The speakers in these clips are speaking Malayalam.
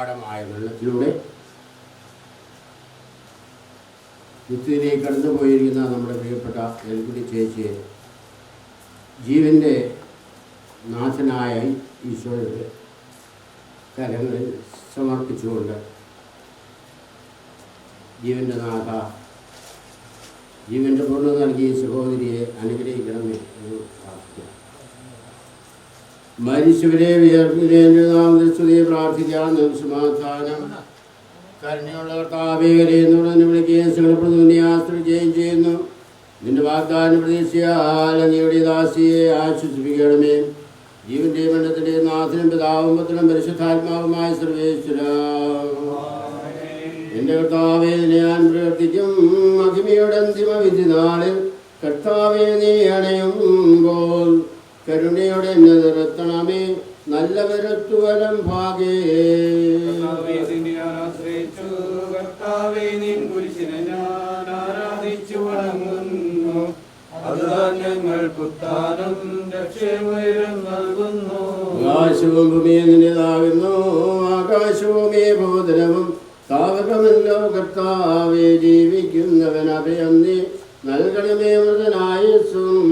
അഗാഢമായ വെള്ളത്തിലൂടെ നിത്യത്തിലേക്ക് കടന്നു പോയിരിക്കുന്ന നമ്മുടെ പ്രിയപ്പെട്ട എൽകുടി ചേച്ചിയെ ജീവൻ്റെ നാഥനായ ഈശോയുടെ കരങ്ങളിൽ സമർപ്പിച്ചുകൊണ്ട് ജീവൻ്റെ നാഥ, ജീവൻ്റെ പൂർണ്ണ നൽകിയ സഹോദരിയെ അനുഗ്രഹിക്കണമേ എന്ന് പ്രാർത്ഥിക്കാം. മരിച്ചവരെ വിയർപ്പിനെ നാമസ്തുതിയെ പ്രാർത്ഥിക്കാം. സമാധാനം കരുണയുള്ള കർത്താവേവരെ എന്നുടനെ വിളിക്കുകയും പ്രതിനെ ആശ്രയിക്കുകയും ചെയ്യുന്നു. നിന്റെ വാഗ്ദാന പ്രതീക്ഷയാൽ അങ്ങയുടെ ദാസിയെ ആശ്വസിപ്പിക്കണമേ. ജീവന്റെ മരണത്തിന്റെ നാഥനും പിതാവും പുത്രനും പരിശുദ്ധാത്മാവുമായ സർവേശ്വരാ, എൻ്റെ കർത്താവേ ഞാൻ പ്രവർത്തിക്കും മഹിമയുടെ അന്തിമ വിധി നാളിൽ. കർത്താവേ നീ അണയുമ്പോൾ കരുണയോടെ എന്നെ നിർത്തണമേ. നല്ല വരത്തുവരം ഭാഗേ ആകാശവും ഭൂമിയെ നിന്റേതാകുന്നു. ആകാശഭൂമിയെ ഭൂതലവും താവകമല്ലോ കർത്താവേ. ജീവിക്കുന്നവൻ അഭയം നീ നൽകണമേ മൃതനായസും.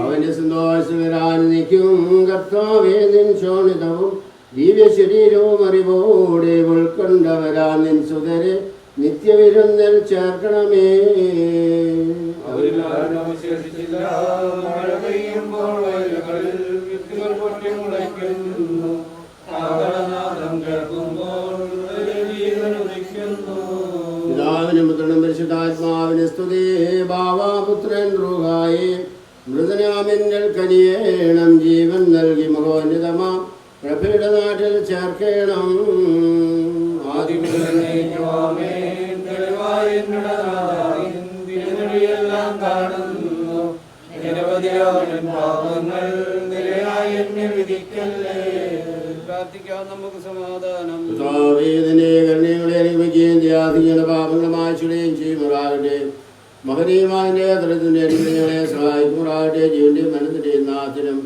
അവന്റെ സന്തോഷവരാനിക്കും കർത്താവേ നിൻ ശോണിതവും ദിവ്യ ശരീരവും അറിവോടെ ഉൾക്കൊണ്ടവരാ നിൻ സുതരെ നിത്യവിരുന്നിൽ ചേർക്കണമേ. പിതാവിനും പുത്രനും പരിശുദ്ധാത്മാവിന് സ്തുതി. ബാവാപുത്രൻ റൂഹായേ മൃതനാമിന്നൽ കനിയേണം. ജീവൻ നൽകി മഹോന്നതമാ പ്രഭയുടെ നാട്ടിൽ ചേർക്കണം. നമുക്ക് സമാധാനം. പാപങ്ങളുമായി ചെയ്യുമാറാകട്ടെ. മഹനീയമാന്റെ തലത്തിന്റെ അനുഗ്രഹങ്ങളെ സഹായിക്കുമാറാകട്ടെ. ജീവന്റെ മനത്തിന്റെ നാഥനും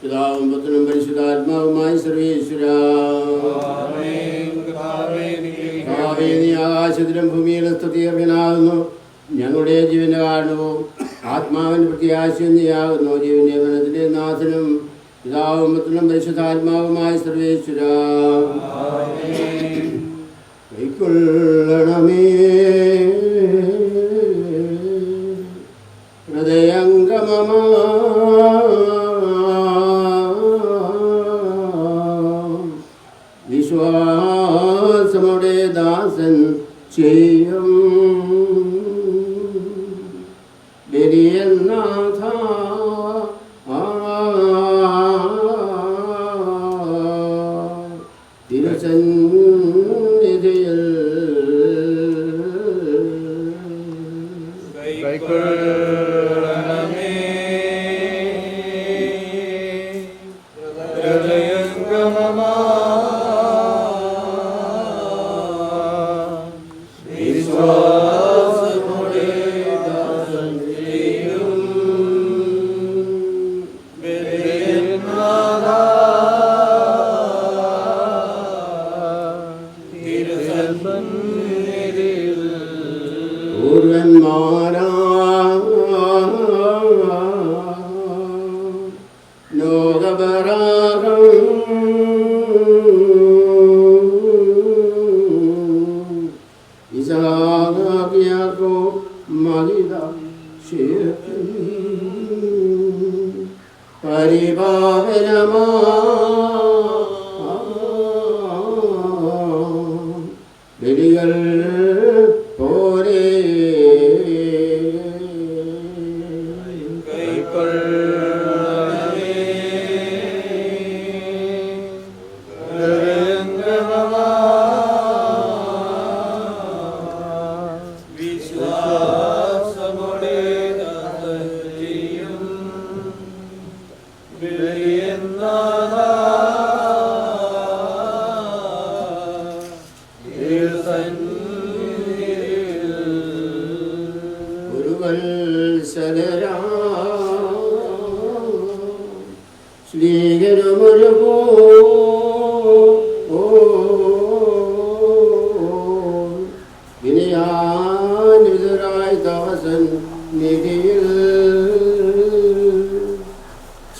പിതാവും പുത്രനും പരിശുദ്ധാത്മാവുമായി സർവേശ്വരാ, നീ ആകാശത്തിലും ഭൂമിയിലും സ്തുതിയർഹനാകുന്നു. ഞങ്ങളുടെ ജീവന്റെ കാരണവും ആത്മാവിന്റെ പ്രത്യാശയും നീയാകുന്നു. ജീവന്റെ മനത്തിന്റെ നാഥനും പിതാവും പുത്രനും പരിശുദ്ധാത്മാവുമായി സർവേശ്വരാ, കൈക്കൊള്ളണമേ ഹൃദയംഗമമാ വിശ്വാസമുടെ ദാസൻ ചെയ്യും ബലിയനാഥ. തിരുസന്നിധിയിൽ ബലികൾ പോരെ ശ്രീകരമൊരുപോ വിനയാനിതരായ ദാസൻ നിധിയിൽ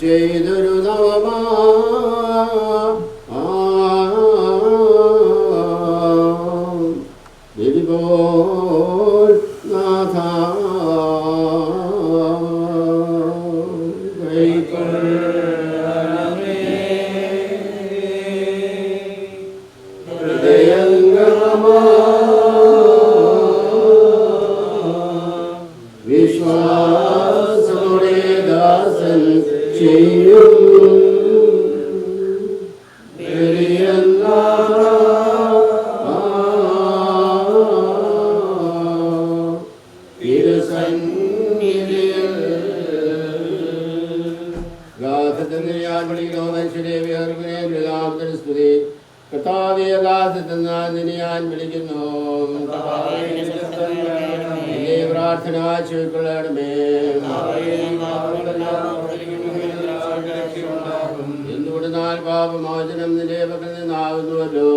ചെയ്തൊരു നവമാ നാഥ വിശ്വാസോടെ ദാസൻ ചെയ്യും ഞാൻ വിളിക്കുന്നു. പ്രാർത്ഥന ചെയ്യണമേ. എന്തുകൊണ്ടെന്നാൽ പാപമോചനം നിന്റെ പക്കൽ നിന്നാകുന്നുവല്ലോ.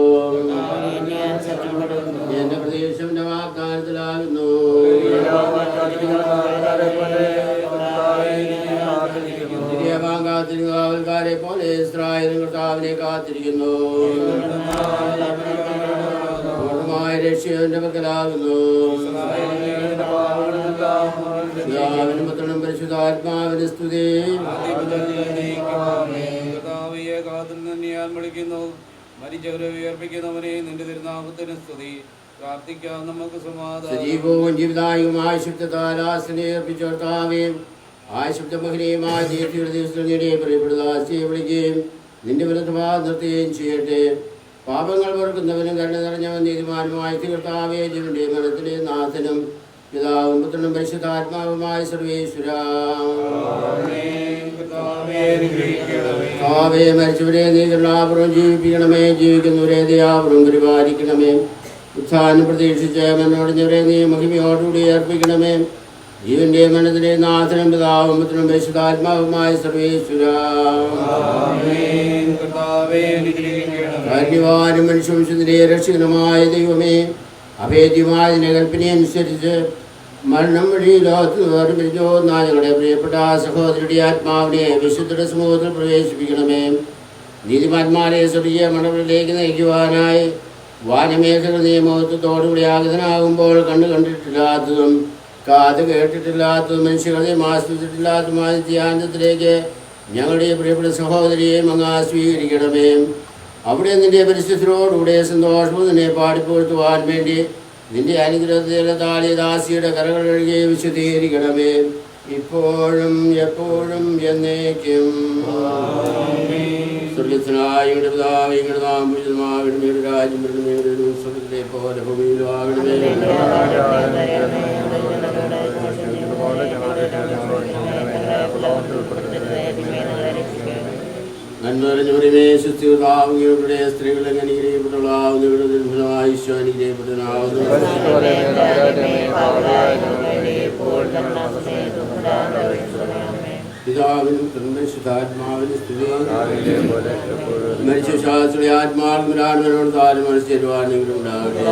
എന്റെ പ്രതീക്ഷന്റെ വാഗ്ദാനത്തിലാകുന്നു. കാത്തിരിക്കുന്ന കാവൽക്കാരെ പോലെ ഇസ്രായേൽ കർത്താവിനെ കാത്തിരിക്കുന്നു. പൂർണ്ണമായ രക്ഷയുടെ പക്കലാകുന്നു. പിതാവിനും പുത്രനും പരിശുദ്ധാത്മാവിന്റെ സ്തുതി. മരിച്ചവരെ ഉയർപ്പിക്കുന്നവനെ നിന്റെ തിരുനാമത്തിന് സ്തുതി. പ്രാർത്ഥിക്കാം നമുക്ക് സമാധാനം. സജീവവും ജീവിതായുമായ ശുദ്ധത്താൽ ആസനെ അർപ്പിച്ചോർത്താവേ ആശുദ്ധമഹനീയമായ ദിവസത്തിനിടെ പ്രിയപ്പെടുതാശയെ വിളിക്കുകയും നിന്റെ വിരുദ്ധഭാഗം നിർത്തുകയും ചെയ്യട്ടെ. പാപങ്ങൾ പൊറുക്കുന്നവനും കരുണ നിറഞ്ഞവൻ നീതിമാനുമായ കർത്താവേ, ജീവന്റെ മരണത്തിലെ നാഥനും പിതാവും പുത്രനും പരിശുദ്ധാത്മാവുമായ സർവേശ്വര കർത്താവേ, മരിച്ചവരെ നീ കരുണാപൂർവ്വം ജീവിപ്പിക്കണമേ. ജീവിക്കുന്നവരെ ദയാപൂർവ്വം പരിപാലിക്കണമേ. ഉത്ഥാനം പ്രതീക്ഷിച്ച് മണ്ണൊടിഞ്ഞവരെ നീ മഹിമയോടുകൂടി അർപ്പിക്കണമേ. ജീവന്റെ മരണത്തിലെ നാഥനും പിതാവും പുത്രനും പരിശുദ്ധാത്മാവുമായ സർവേശ്വര കാരുണ്യവാനും മനുഷ്യവംശത്തിലെ രക്ഷകനുമായ ദൈവമേ, അഭേദ്യമായ കൽപ്പനയനുസരിച്ച് മരണം വഴി ലോകത്ത് വേർപിരിഞ്ഞോ ഞങ്ങളുടെ പ്രിയപ്പെട്ട സഹോദരിയുടെ ആത്മാവിനെ വിശുദ്ധ സമൂഹത്തിൽ പ്രവേശിപ്പിക്കണമേ. നീതിമാന്മാരെ സ്വർഗീയ മണ്ഡലത്തിലേക്ക് നയിക്കുവാനായി വാനമേഖല നിയമത്വത്തോടുകൂടി ആഗതനാകുമ്പോൾ കണ്ടിട്ടില്ലാത്തതും കാത് കേട്ടിട്ടില്ലാത്തതും മനുഷ്യകളെയും ആസ്വദിച്ചിട്ടില്ലാത്തതുമായ ധ്യാനത്തിലേക്ക് ഞങ്ങളുടെ പ്രിയപ്പെട്ട സഹോദരിയെയും അങ്ങ് സ്വീകരിക്കണമേ. അവിടെ നിന്റെ പരിശുദ്ധരോടുകൂടെ സന്തോഷവും നിന്നെ പാടിപ്പോഴ്ത്തുവാൻ വേണ്ടി നിന്റെ അനുഗ്രഹത്താൽ ദാസിയുടെ കരകൾ കഴുകി വിശുദ്ധീകരിക്കണമേ. ഇപ്പോഴും എപ്പോഴും എന്നേക്കും. സ്വർഗസ്ഥനായ പിതാവേ, നാമം രാജ്യം സ്വർഗത്തിലെ പോലെ ഭൂമിയിലും ആകണമേ. നന്മറിഞ്ഞവരുമേ ശുദ്ധിയുടെ സ്ത്രീകൾ അനുഗ്രഹിക്കപ്പെട്ടവളാവുന്നു. ഈശോ അനുഗ്രഹിക്കപ്പെട്ടവനാവുന്നു. പിതാവിനും പരിശുദ്ധാത്മാവിനും സ്തുതി. മരിച്ച ശാസ്ത്രീയ ആത്മാവിനോട് താരം മത്സരുവാനെങ്കിലും ഉണ്ടാകട്ടെ.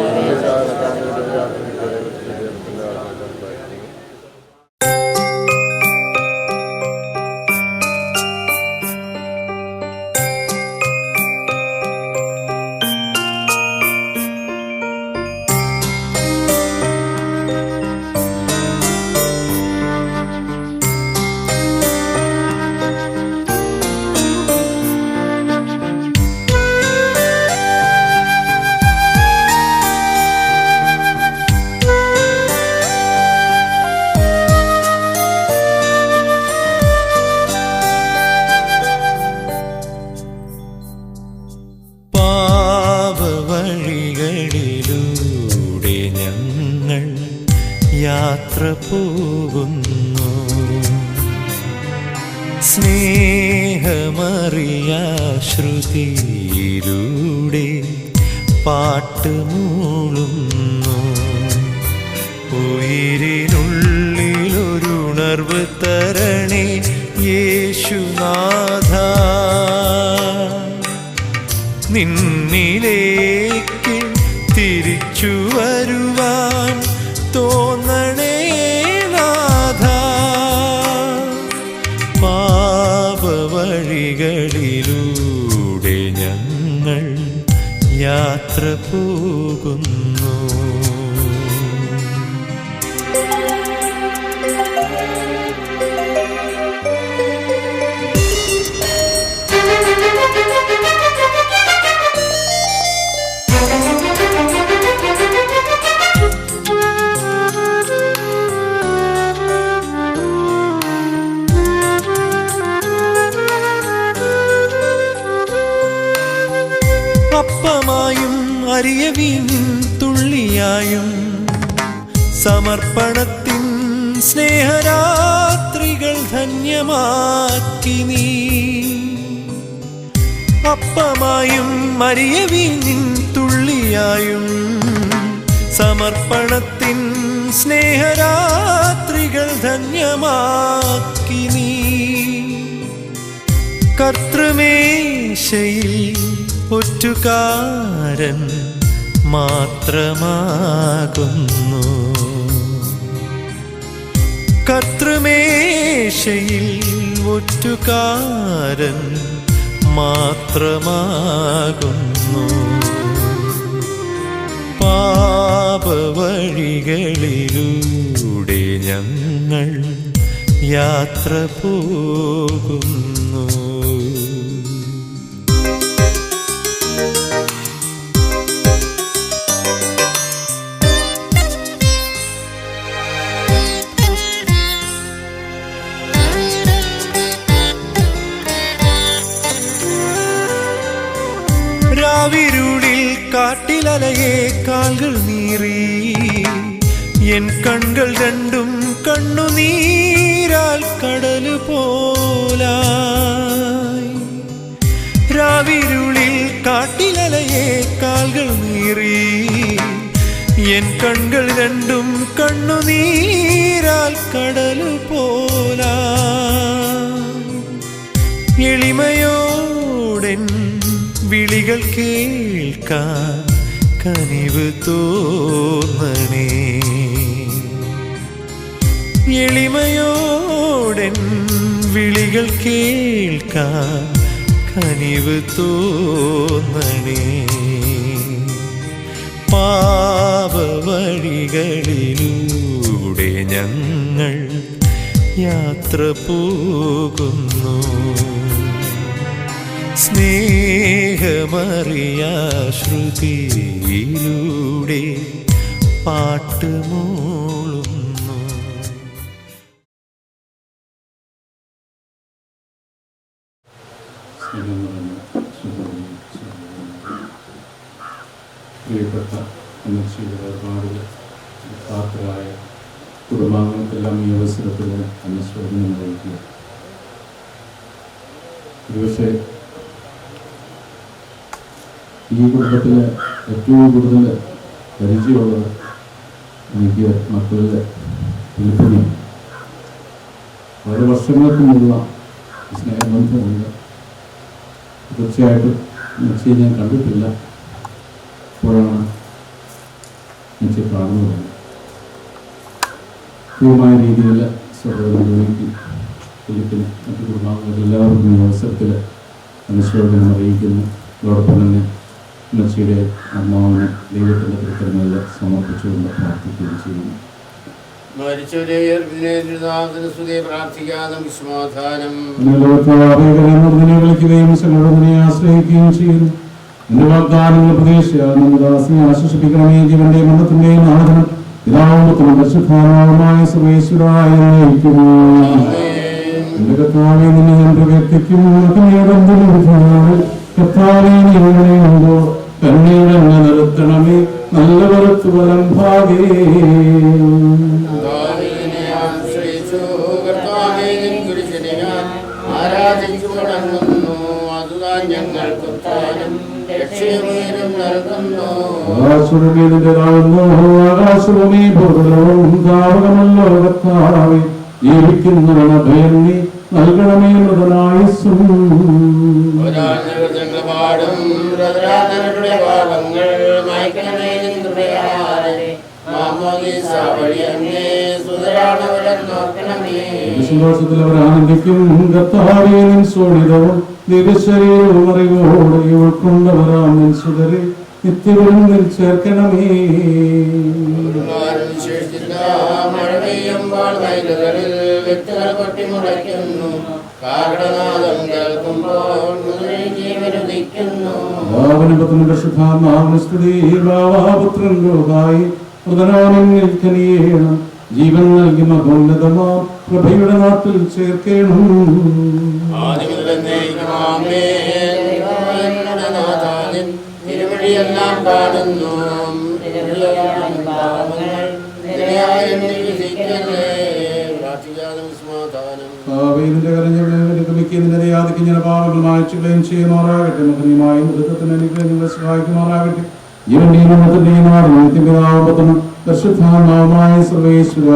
യാത്ര പോകുന്നു സ്നേഹമറിയ ശ്രുതിയിലൂടെ പാട്ടുമൂളുന്നു. ഉയിരിനുള്ളിലൊരുണർവ് തരണേ യേശുനാഥ. നിന്നിലേക്ക് തിരിച്ചു വരുവാൻ തോന്നണേ നാഥ. പാപവഴികളിലൂടെ ഞങ്ങൾ യാത്ര പോകുന്നു. അപ്പമായും അരിയവീൻ തുള്ളിയായും സമർപ്പണത്തിൻ സ്നേഹരാത്രികൾ ധന്യമാക്കി നീ. അപ്പമായും അരിയവീൻ തുള്ളിയായും സമർപ്പണത്തിൻ സ്നേഹരാത്രികൾ ധന്യമാക്കി നീ. കർത്തൃമേശയിൽ ഒറ്റുകാരൻ മാത്രമാകുന്നു. കർത്തൃമേശയിൽ ഒറ്റുകാരൻ മാത്രമാകുന്നു. പാപവഴികളിലൂടെ ഞങ്ങൾ യാത്ര പോകുന്നു. രാവിരുളിൽ കാട്ടിലലയെ കാൽകൾ നീറി എൻ കൺകൾ രണ്ടും കണ്ണുനീരാൽ കടല് പോലായി. രാവിരുളിൽ കാട്ടിലലയെ കാൽകൾ നീറി എൻ കൺകൾ രണ്ടും കണ്ണുനീരാൽ കടല് പോലായി. എളിമയോടെൻ വിളികൾ കേൾക്കാൻ കനിവ് തോന്നണേ. എളിമയോടെൻ വിളികൾ കേൾക്കാൻ കനിവ് തോന്നണേ. പാപവഴികളിലൂടെ ഞങ്ങൾ യാത്ര പോകുന്നു. സ്നേഹമറിയാശ്രുതിയിലൂടെ പാട്ടുമൂളുന്നു. പ്രിയപ്പെട്ട അമ്മച്ചിയുടെ വേർപാടിൽ പാത്രരായ കുടുംബാംഗങ്ങൾക്കെല്ലാം ഈ അവസരത്തിൽ അനുശോചനം അറിയിക്കുക. ഒരുപക്ഷെ ഈ കുടുംബത്തിൽ ഏറ്റവും കൂടുതൽ പരിചയമുള്ളത് എനിക്ക് മക്കളുടെ ഫിലിപ്പിനെ വളരെ വർഷങ്ങൾക്ക് മുമ്പുള്ള സ്നേഹബന്ധമുണ്ട്. തീർച്ചയായിട്ടും മെസ്സിയെ ഞാൻ കണ്ടിട്ടില്ല, ഇപ്പോഴാണ് മെസ്സിയെ കാണുന്നത്. കൃത്യമായ രീതിയിൽ സഹോദരൻ ജോലിക്ക് ഫിലിപ്പിന് മറ്റു കുടുംബാംഗങ്ങൾക്ക് എല്ലാവർക്കും ഈ അവസരത്തിൽ അനുശോചനം അറിയിക്കുന്നു. അതോടൊപ്പം തന്നെ മെസ്സിയുടെ ആത്മാവിനെ ദൈവത്തിൻ്റെ തൃക്കരങ്ങളിൽ സമർപ്പിച്ചുകൊണ്ട് പ്രാർത്ഥിക്കുകയും ചെയ്യുന്നു. മരിച്ചവരെ പ്രാർത്ഥിക്കാതെ വിശ്വാധാനം വിളിക്കുകയും സംഘടനയെ ആശ്രയിക്കുകയും ചെയ്യുന്നു. എന്റെ വാഗ്ദാനങ്ങൾ പ്രതീക്ഷയാൽ നമ്മുടെ ദാസിനെ ആശ്വസിപ്പിക്കണമേ. ജീവന്റെ മരണത്തിന്റെയും നാഥനും പിതാവുമ്പത്തിനും പരിശുദ്ധാത്മാവുമായ സർവേശ്വരായ നയിക്കുന്നു. എന്റെ കർത്താവേ, നിന്നെ ഞാൻ പ്രവർത്തിക്കും. കർത്താവേ, നീണ്ടോ കണ്ണീടെ നിർത്തണമേ. നല്ല വരത്തു വലം ഭാഗേ ആരാധിച്ചു തുടങ്ങുന്നു. അതുതാ ഞങ്ങൾക്കുത്താനും രക്ഷയുമേലും നൽകുന്നു. ആകാശഭൂമി ഭൂതലവും താവകമല്ലോ കർത്താവേ, ജീവിക്കുന്നവന ഭയം നീ നൽകണമേ മൃതനായുസ്സും. പാടും ഹൃദയാതരുടെ പാപങ്ങൾ മായ്ക്കണമേ നിൻ കൃപയാലെ. മാമോദീസ വഴി അങ്ങേ സുതരാണവരെ നോക്കണമേ. സന്തോഷത്തിൽ അവർ ആനന്ദിക്കും. കർത്താവേ നിൻ സോണിതവും ദിവശരീരവും അറിവോടെ ഉൾക്കൊണ്ടവരാം നിൻ സുതരെ നിത്യവും നിൽ ചേർക്കണമേ. വിശേഷിച്ചില്ല മഴ പെയ്യുമ്പോൾ വയലുകളിൽ വിത്തുകൾ പൊട്ടിമുളയ്ക്കുന്നു. കാരണനാദം കേൾക്കുമ്പോൾ ജീവനുദിക്കുന്നു. ജീവൻ നൽകി മഹോന്നതമാ പ്രഭയുടെ നാട്ടിൽ ചേർക്കണം. തിരുവഴിയെല്ലാം കാണുന്നു. ചെയ്യുമാറാകട്ടെ. മകനിയുമായ മൃതത്തിന് അനുഗ്രഹങ്ങളെ സഹായിക്കുമാറാകട്ടെ. ജീവന്റെയും മരണത്തിന്റെയും നാടും പിതാവത്തനും പരിശുദ്ധാത്മാവുമായ സർവേശ്വര.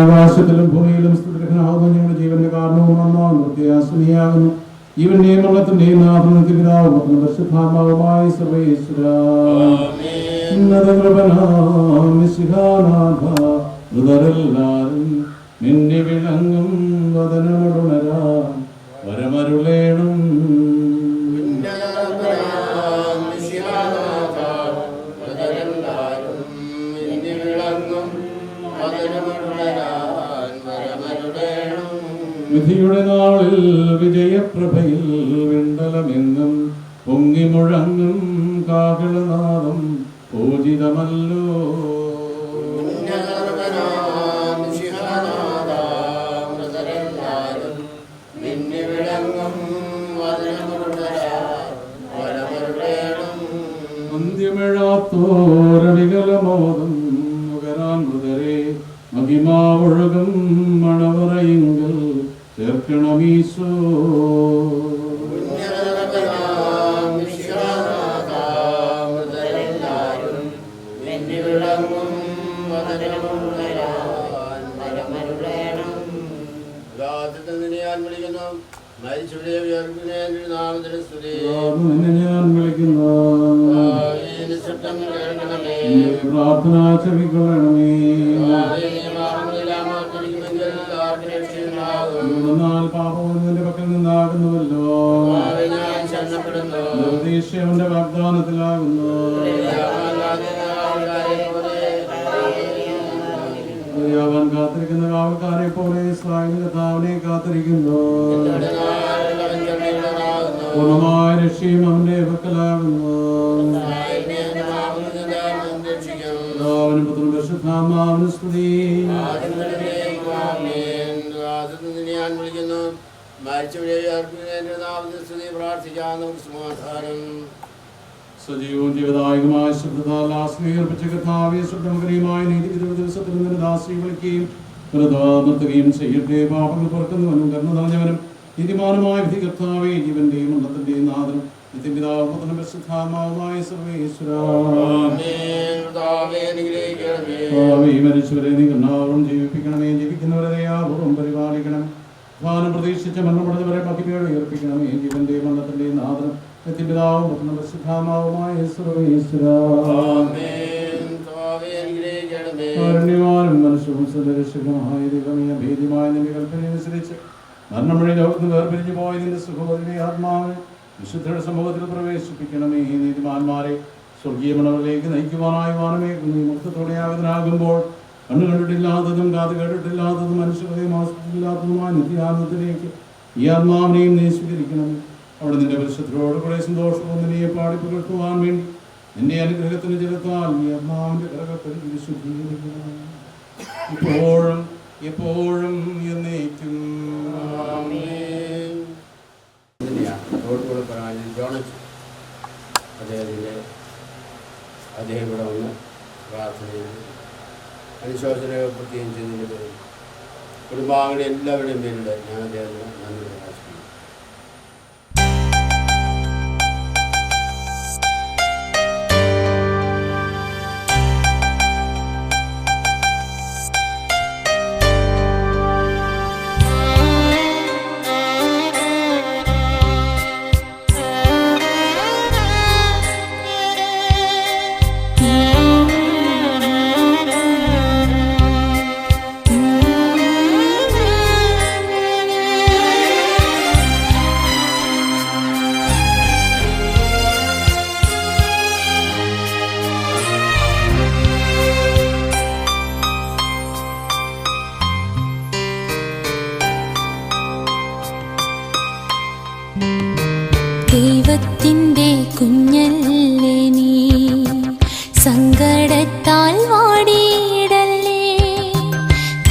ആകാശത്തിലും ഭൂമിയിലും സ്തുതിഗ്രഹനാകുന്ന ഞങ്ങളുടെ ജീവന്റെ കാരണവും പ്രത്യാസനിയാകുന്നു. ജീവന്റെയും മരണത്തിന്റെയും നാടും പിതാവത്തനും പരിശുദ്ധാത്മാവുമായ സർവേശ്വര. മൃതരെല്ലാരും മിന്നി വിളങ്ങും വദനമുണരാൻ വരമരുളേണം. വിധിയുടെ നാളിൽ വിജയപ്രഭയിൽ വിണ്ടലമെങ്ങും പൊങ്ങി മുഴങ്ങും കാഹളനാദം പൂജിതമല്ലോ. അന്ത്യമിഴാത്തോരവികലമോദം നുകരാൻ മൃതരെ മഹിമാവൊഴുകും മണവറയിങ്കൽ ചേർക്കണമീശോ. പ്രാർത്ഥന ചെവിക്കൊള്ളണമേ. പാപത്തിന്റെ പക്കൽ നിന്നാകുന്നുവല്ലോ. നിർദ്ദേശവന്റെ വാഗ്ദാനത്തിലാകുന്നു. അവൻ കാത്തിരിക്കുന്ന കാവൽക്കാരെ പോലെ കർത്താവിനെ കാത്തിരിക്കുന്നു. പൂർണ്ണമായ രക്ഷയും അവന്റെ പക്കലാകുന്നു. പരിശുദ്ധാത്മാവിന് സ്തുതി. ഞാൻ വിളിക്കുന്നു. പ്രാർത്ഥിക്കാൻ നമുക്ക് സമാധാനം. സജീവവും ജീവദായകമായ ശബ്ദത്താൽ ആശ്രയിച്ച കർത്താവേ, ശബ്ദമകരയുമായ നീതിവിധി ദിവസത്തിൽ നിന്ന് ദാസിയെ വിളിക്കുകയും നിർത്തുകയും ചെയ്യട്ടെ. പാപങ്ങൾ പുറക്കുന്നവനും കരുണ നിറഞ്ഞവനും നീതിമാനുമായ വിധി കർത്താവേ, ജീവന്റെയും മരണത്തിന്റെയും നാഥനും നിത്യപിതാവും പരിശുദ്ധാത്മാവുമായ സർവേശ്വര. മരിച്ചവരെ നീ കരുണാപൂർവ്വം ജീവിപ്പിക്കണമേ. ജീവിക്കുന്നവരെ ദയാപൂർവ്വം പരിപാലിക്കണം. ധാനം പ്രതീക്ഷിച്ച മരണപ്പെടുന്നവരെ മഹിമയോടെ ഉയർപ്പിക്കണമേ. ജീവന്റെയും മരണത്തിന്റെയും നാഥനും നിത്യപിതാവും പരിശുദ്ധാത്മാവുമായ സർവേശ്വര. കാരുണ്യവാനും മനുഷ്യവും സദരക്ഷകമായ ദൈവമേ, ഭേദ്യമായ നിന്റെ കൽപ്പനയനുസരിച്ച് മരണം വഴി ലോകത്തിന് വേർപിരിഞ്ഞു പോയ നിന്റെ സുഖോദരനെ ആത്മാവിനെ വിശുദ്ധരുടെ സമൂഹത്തിൽ പ്രവേശിപ്പിക്കണമേ. നീതിമാന്മാരെ സ്വർഗീയ മണവരിലേക്ക് നയിക്കുവാനായി വാനമേ നീ മുക്തത്തോടെ ആഗതനാകുമ്പോൾ കണ്ണു കണ്ടിട്ടില്ലാത്തതും കാത് കേട്ടിട്ടില്ലാത്തതും മനുഷ്യഹൃദയം ആസ്വദിച്ചിട്ടില്ലാത്തതുമായ നിത്യാനന്ദത്തിലേക്ക് ഈ ആത്മാവിനെയും നീ സ്വീകരിക്കണമേ. അവിടെ നിന്റെ പരിശുദ്ധരോട് കൂടെ സന്തോഷവും നിന്നെ പാടി പുകഴ്ത്തുവാൻ വേണ്ടി നിന്റെ അനുഗ്രഹത്തിന് ജലത്താൽ ഈ ആത്മാവിന്റെ കരകത്തിൽ വിശുദ്ധീകരിക്കണം. ഇപ്പോഴും എപ്പോഴും എന്നേക്കും. അദ്ദേഹം ഇവിടെ വന്ന് പ്രാർത്ഥനയിൽ അനുശോചന പ്രത്യേകം ചെയ്തതിൻ്റെ കുടുംബാംഗങ്ങളുടെ എല്ലാവരുടെയും പേരിൽ ഞാൻ അദ്ദേഹത്തിന് നന്ദി പ്രകാശിക്കുന്നു. ദൈവത്തിൻ്റെ കുഞ്ഞല്ലേ നീ, സങ്കടത്താൽ വാടിയിടല്ലേ.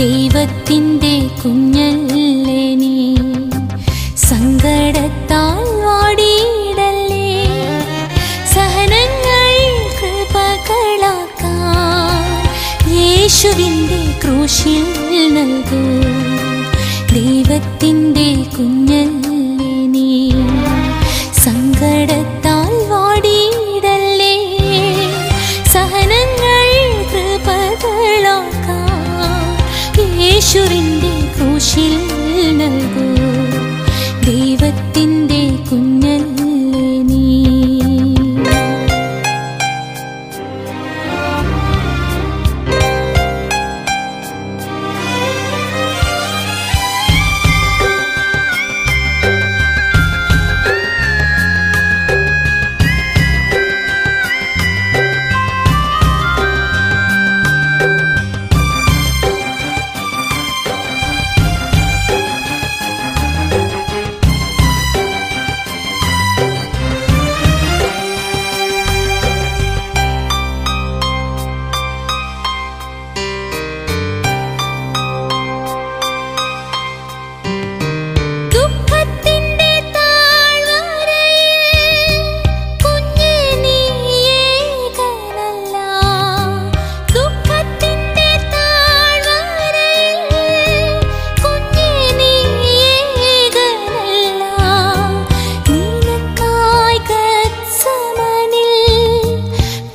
ദൈവത്തിൻ്റെ കുഞ്ഞല്ലേ നീ, സങ്കടത്താൽ വാടിയിടല്ലേ. സഹനങ്ങൾ കൃപകളാക്കാൻ യേശുവിൻ്റെ ക്രൂശിൽ നൽകൂ. ദൈവത്തിൻ്റെ കുഞ്ഞല്ലേ നീ, സങ്കടത്താൽ വാടിയിടല്ലേ. സഹനങ്ങൾ കൃപകളാക്കാൻ യേശുവിൻ്റെ ക്രൂശിൽ നൽകൂ. ദൈവത്തിൻ്റെ കുഞ്ഞല്ലേ നീ.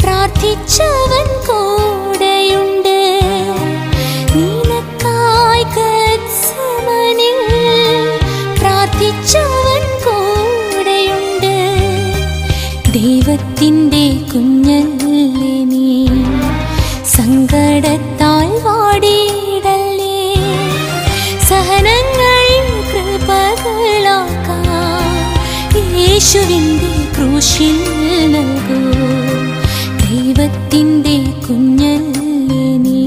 പ്രാർത്ഥിച്ചവൻ കൂടെയുണ്ട്, നിനക്കായി ഗത്സമനിൽ പ്രാർത്ഥിച്ചവൻ കൂടെയുണ്ട്. ദൈവത്തിൻ്റെ കുഞ്ഞല്ലേ നീ, സങ്കടത്താൽ വാടിയിടല്ലേ. സഹനങ്ങൾ കൃപകളാക്കാൻ യേശുവിൻ്റെ ക്രൂശിൽ നൽകൂ. ദൈവത്തിൻ്റെ കുഞ്ഞല്ലേ നീ.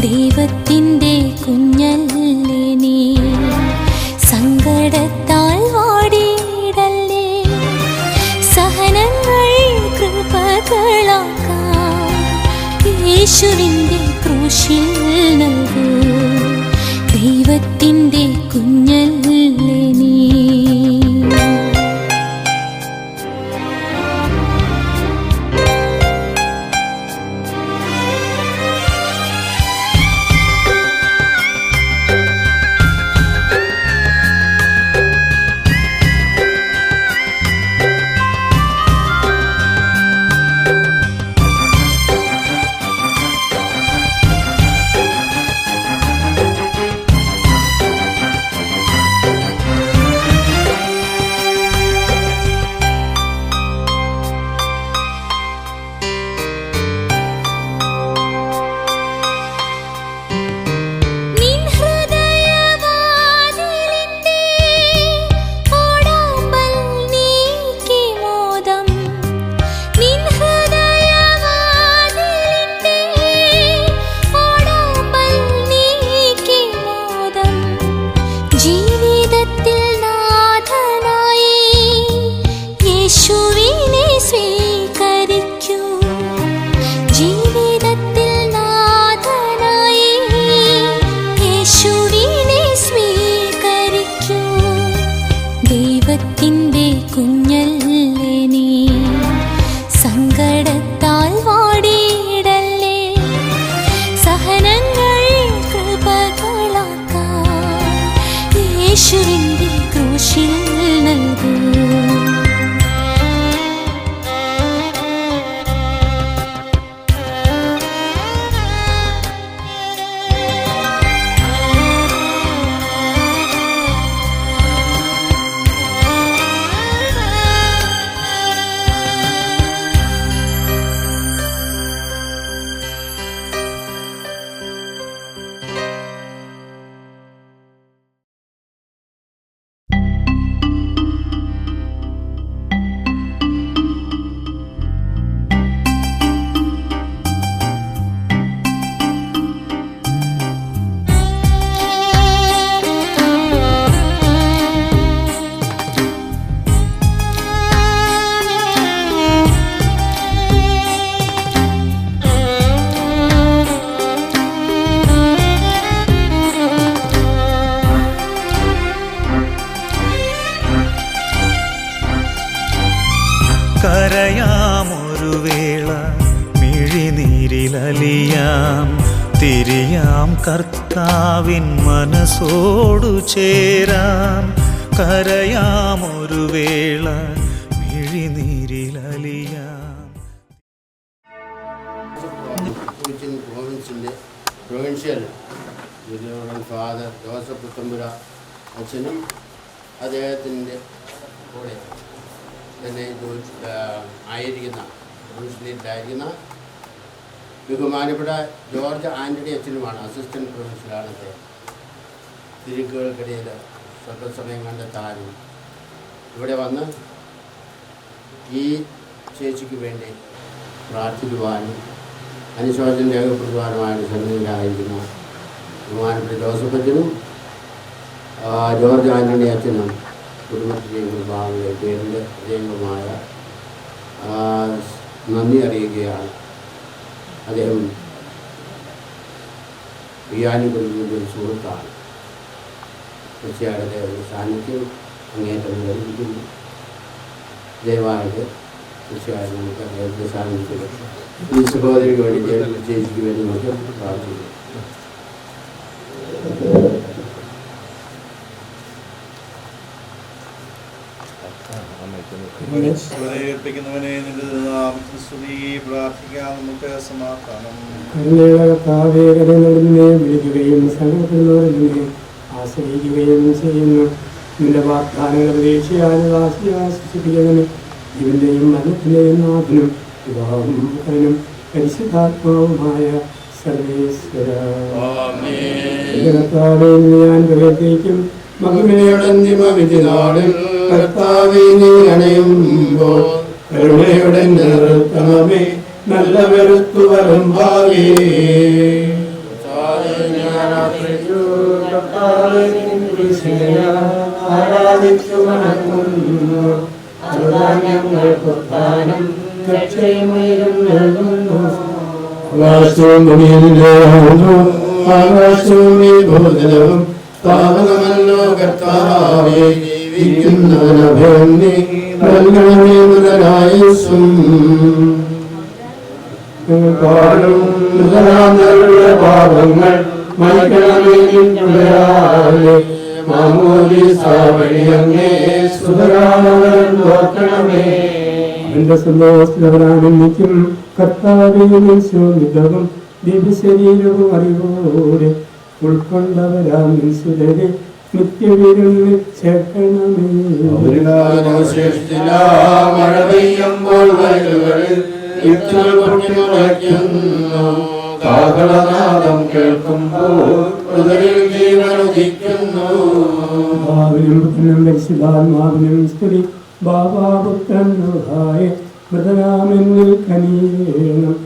ദൈവത്തിൻ്റെ കുഞ്ഞല്ലേ നീ, സങ്കടത്താൽ വാടിയിടല്ലേ. സഹനങ്ങൾ കൃപകളാക്കാൻ യേശുവിൻ്റെ ക്രൂശിൽ നൽകൂ. ദൈവത്തിൻ്റെ കുഞ്ഞല്ലേ നീ. ദുഃഖത്താൽ വാടിയിടല്ലേ. സഹനങ്ങൾ കൃപകളാക്കാൻ യേശുവിൻ്റെ ക്രൂശിൽ നൽകൂ. കരയാമൊരു വേള മിഴിനീരിലലിയാം, തിരിയാം കർത്താവിൻ മനസ്സോടു ചേരാം. കരയാമൊരു വേള മിഴിനീരിലലിയാം. പ്രോവിൻസിൻ്റെ പ്രൊവിൻഷ്യൽ ഫാദർ ജോസഫ് പുത്തമ്പുര അച്ഛനും അദ്ദേഹത്തിൻ്റെ കൂടെ തന്നെ ആയിരിക്കുന്ന പ്രൊവിൻഷ്യലിലായിരിക്കുന്ന ബഹുമാനപ്പെട്ട ജോർജ് ആൻ്റണി അച്ഛനുമാണ്. അസിസ്റ്റൻറ്റ് പ്രൊവിൻഷ്യലാണ് അദ്ദേഹം. തിരുക്കുകൾക്കിടയിൽ സ്വല്പസമയം കണ്ടെത്താനും ഇവിടെ വന്ന് ഈ ചേച്ചിക്ക് വേണ്ടി പ്രാർത്ഥിക്കുവാനും അനുശോചനം രേഖപ്പെടുത്തുവാനുമായിട്ട് സന്നിധിയിലായിരിക്കുന്ന ബഹുമാനപ്പെട്ട ജോസഫ് അച്ഛനും ജോർജ് ആൻ്റണി അച്ഛനും കുടുംബത്തിലെയും കുടുംബാംഗങ്ങളുടെ പേരിൻ്റെ ഹൃദയങ്ങളുമായ നന്ദി അറിയുകയാണ്. അദ്ദേഹം വിയാനി കുടുംബത്തിൻ്റെ ഒരു സുഹൃത്താണ്. തീർച്ചയായിട്ടും അദ്ദേഹത്തിൻ്റെ സാന്നിധ്യം അങ്ങേറ്റം ലഭിക്കുന്നു. ദയവായിട്ട് തീർച്ചയായും നമുക്ക് അദ്ദേഹത്തിൻ്റെ സാന്നിധ്യം ഈ സഹോദരിക്ക് വേണ്ടി ചേച്ചിക്ക് വേണ്ടി നമുക്ക് പ്രാർത്ഥിക്കുന്നു. ഏൽപ്പിക്കുന്നവനെ നിന്റെ സ്തുതി പ്രാർത്ഥിക്കാം. നമുക്ക് സമാധാനം. വിളിക്കുകയും സങ്കടപ്പെടുന്നവരെ ആശ്രയിക്കുകയും ചെയ്യുന്നു. നിന്റെ വാഗ്ദാനങ്ങൾ പ്രതീക്ഷയാശിപ്പിക്കുന്നതിന് ഇവന്റെയും മരണത്തിന്റെയും നാഥനും പിതാവും പരിശുദ്ധാത്മാവുമായ സർവേശ്വര ഞാൻ പ്രവർത്തിക്കും. മഹിമയുടെ അന്തിമവിധി നാളിൽ കർത്താവേ നീ അണയുമ്പോൾ കരുണയുടെ നിർത്തമേ നല്ല വെറുത്തു വരുമ്പാകേ. ആരാധിച്ചു വണങ്ങുന്നു. ആകാശവും ഭൂതലവും പാവനമല്ലോ കർത്താവേ. ജീവിക്കുന്നവനഭയം നീ നൽകണമേ മുതലായുസ്സും. മൃതനാഥരുടെ പാപങ്ങൾ മൈക്കണമേ മാമോദിസാവഴിയങ്ങേ സുതരാമവൻ നോക്കണമേ. അവന്റെ സന്തോഷത്തിലവരാനന്ദിക്കും. കർത്താവിനും ശോഭിതവും ദിവ്യശരീരവും അറിവോടെ ഉൾക്കൊണ്ടവരാം സുരരെ നിത്യവിരുന്ന് ചേർക്കണമേ. മഴ പെയ്യുമ്പോൾ വയലുകളിൽ കാഹളനാദം കേൾക്കുമ്പോൾ ജീവനുദിക്കുന്നു. പരിശുദ്ധാത്മാവിനും സ്തുതി. ബാബാപുത്രൻ മൃതനാമെന്നിൽ കനിയേണം.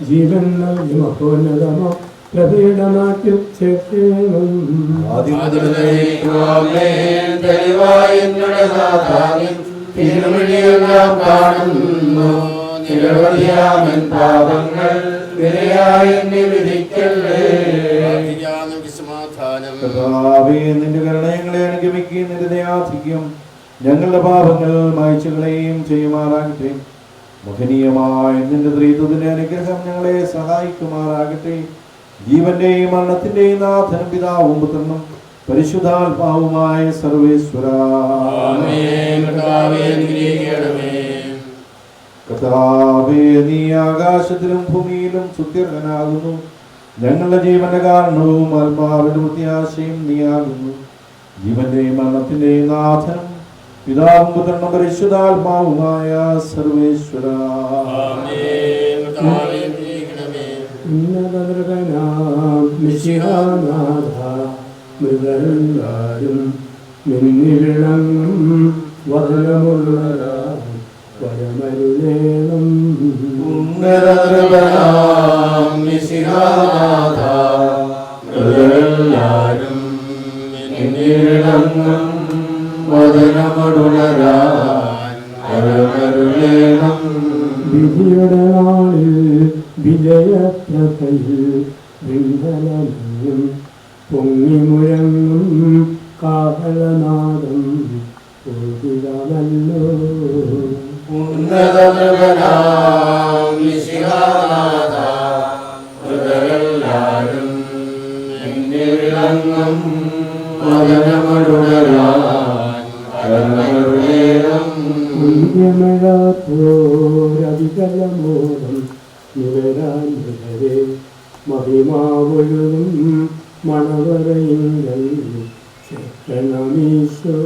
ജീവൻ നൽകി മഹോന്നതമോ പ്രഭയുടെ നാട്ടിൽ ചേർക്കണം. കാണുന്നു നിരവധിയാമൻ പാപങ്ങൾ നിന്റെ കരുണയങ്ങളെ അനുഗമിക്കുകയും നിന്റെ ദയാധിക്യം ഞങ്ങളുടെ പാപങ്ങൾ മായ്ച്ചുകളെയും ചെയ്യുമാറാകട്ടെ. മഹനീയമായ നിന്റെ ത്രിത്വത്തിന്റെ അനുഗ്രഹം ഞങ്ങളെ സഹായിക്കുമാറാകട്ടെ. ജീവന്റെയും മരണത്തിന്റെയും നാഥനും പിതാവും പുത്രനും പരിശുദ്ധാത്മാവുമായ സർവേശ്വരാ, കർത്താവേ, നീ ആകാശത്തിലും ഭൂമിയിലും സുത്യർഹനാകുന്നു. ഞങ്ങളുടെ ജീവന്റെ കാരണവും ആത്മാവിന്റെ പ്രത്യാശയും നീയാകുന്നു. ജീവന്റെയും മരണത്തിന്റെയും നാഥനും പിതാവും പുത്രനും പരിശുദ്ധാത്മാവുമായ സർവേശ്വരാ, മൃഗരും മിന്നിവിളങ്ങും വചനമുള്ളവരാം വരമരുളേണം. വിധിയുടെ നാളിൽ വിജയപ്രഭയിൽ വിങ്കലമയും പൊങ്ങിമുഴങ്ങും കാഹളനാദം പൂജിതമല്ലോ. ോരവികലമോദം നിവരാൻ മൃഗരെ മഹിമാവൊഴുകും മണവരയിങ്കൽ ശരണമീശോ.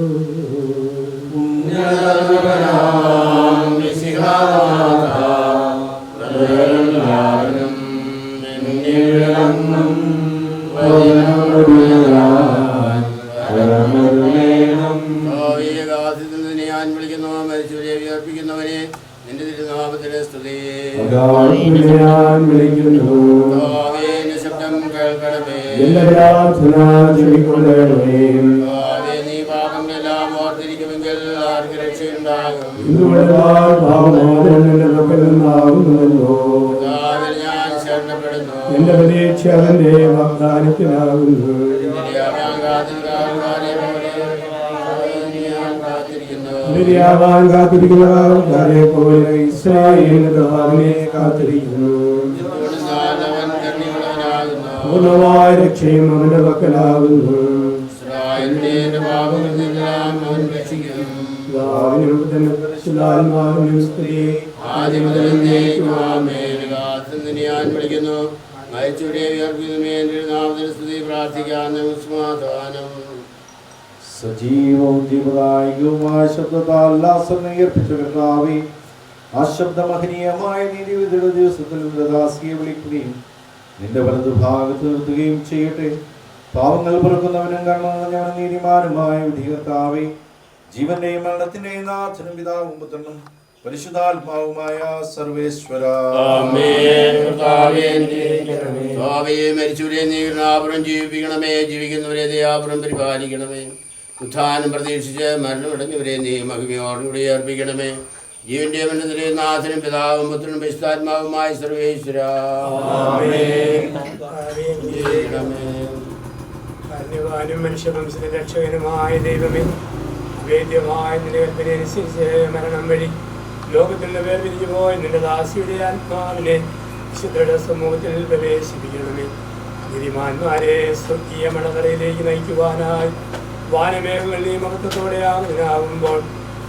ഞാൻ വിളിക്കുന്നു, മരിച്ചവരെ വിയർപ്പിക്കുന്നവനെ നിന്റെ തിരുനാമത്തിലെ സ്തുതി. ഞാൻ വിളിക്കുന്നു, ശബ്ദം കേൾക്കണമേ. നീ പാപങ്ങളെല്ലാം ഓർത്തിരിക്കുമെങ്കിൽ ആർക്ക് രക്ഷയുണ്ടാകും? ഞാൻ ശരണപ്പെടുന്നു. എന്റെ പ്രതീക്ഷ അവന്റെ വാഗ്ദാനത്തിലാകുന്നു. കാത്തിരിക്കുന്നവരെ പോലെ ഇസ്രായേലിനെ കാത്തിരിക്കുന്നു. പൂർണ്ണമായ രക്ഷയും അവന്റെ പക്കലാകുന്നു. ഞാൻ വിളിക്കുന്നു, മരിച്ചവരെ സ്തുതി പ്രാർത്ഥിക്കാൻ സമാധാനം. സജീവവും ജീവദായകവുമായ ശബ്ദത്താൽ ലാസർന്നേർപ്പിച്ച കർത്താവേ, ആ ശബ്ദമഹനീയമായ നീതിവിധിയുടെ ദിവസത്തിൽ ദാസിയെ വിളിക്കുകയും നിന്റെ വലതുഭാഗത്ത് നിർത്തുകയും ചെയ്യട്ടെ. പാവങ്ങൾ പൊറുക്കുന്നവനും കരുണ നിറഞ്ഞവനും നീതിമാനുമായ വിധികർത്താവേ, ജീവന്റെയും മരണത്തിന്റെയും നാഥനും പിതാവും പുത്രനും പരിശുദ്ധാത്മാവുമായ സർവേശ്വരാ, മരിച്ചവരെ നീ കരുണാപുരം ജീവിപ്പിക്കണമേ. ജീവിക്കുന്നവരെ ദയാപുരം പരിപാലിക്കണമേ. ഉത്ഥാനം പ്രതീക്ഷിച്ച് മരണമടഞ്ഞവരെ നീ മഹിമയോടുകൂടി അർപ്പിക്കണമേ. ജീവന്റെ മരണത്തിലെ നാഥനും പിതാവും പുത്രനും പരിശുദ്ധാത്മാവുമായ സർവേശ്വരാ, മനുഷ്യവംശത്തിന്റെ രക്ഷകനുമായ ദൈവമേ, അവേദ്യമായ നിന്റെ കൽപ്പനയനുസരിച്ച് മരണം വഴി ലോകത്തിന്റെ പേർ വിരിഞ്ഞു പോയി നിന്റെ ദാസിയുടെ ആത്മാവിനെ വിശുദ്ധരുടെ സമൂഹത്തിൽ പ്രവേശിപ്പിക്കണമേ. നീതിമാന്മാരെ സ്വർഗീയ മണതറയിലേക്ക് നയിക്കുവാനായി വാനമേഘങ്ങളിൽ ഈ മഹത്വത്തോടെ ആകുമ്പോൾ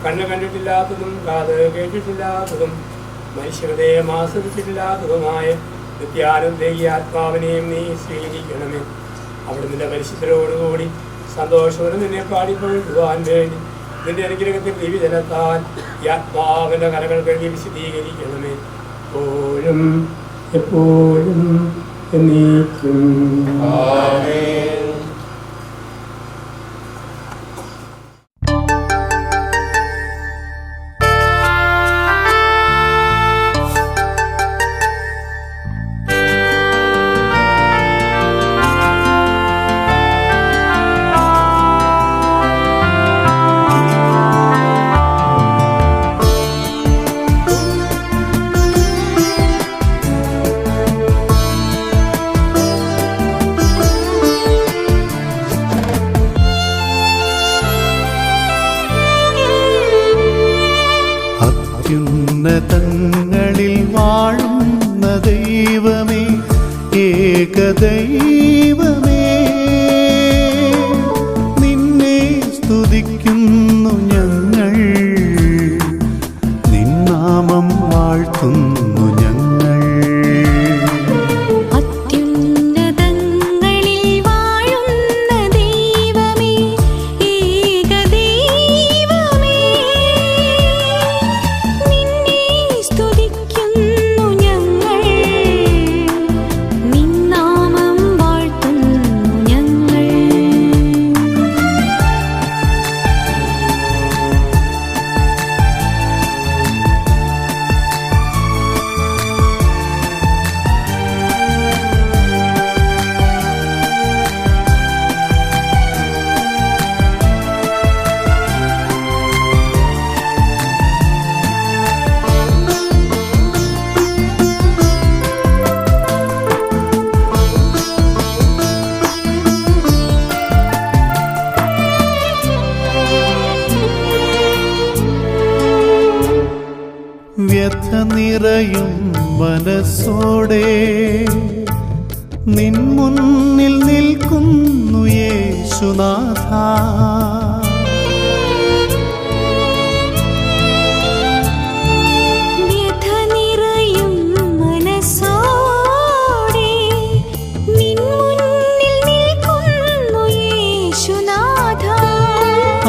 കണ്ണ് കണ്ടിട്ടില്ലാത്തതും കാത് കേട്ടിട്ടില്ലാത്തതും മനുഷ്യഹൃദയം ആസ്വദിച്ചിട്ടില്ലാത്തതുമായ നിത്യാനന്ദേഹി ആത്മാവിനെയും നീ സ്വീകരിക്കണമേ. അവിടെ നിന്റെ പരിശുദ്ധരോടുകൂടി സന്തോഷവും നിന്നെ പാടിക്കൊള്ളുവാൻ വേണ്ടി നിന്റെ അനുഗ്രഹത്തിൽ ദിവ്യജലത്താൽ ഈ ആത്മാവിന്റെ കരകൾ കഴുകി വിശദീകരിക്കണമേ. എപ്പോഴും എപ്പോഴും എന്നേക്കും. അത്യുന്നതങ്ങളിൽ വാഴുന്ന ദൈവമേ, ഏകദൈവമേ, നിന്നെ സ്തുതിക്കുന്നു ഞങ്ങൾ, നിൻ നാമം വാഴ്ത്തുന്നു ഞങ്ങൾ. വ്യഥ നിറയും മനസ്സോടെ നിൻ മുന്നിൽ നിൽക്കുന്നു യേശുനാഥ. വ്യഥ നിറയും മനസ്സോടെ നിൻ മുന്നിൽ നിൽക്കുന്നു യേശുനാഥ.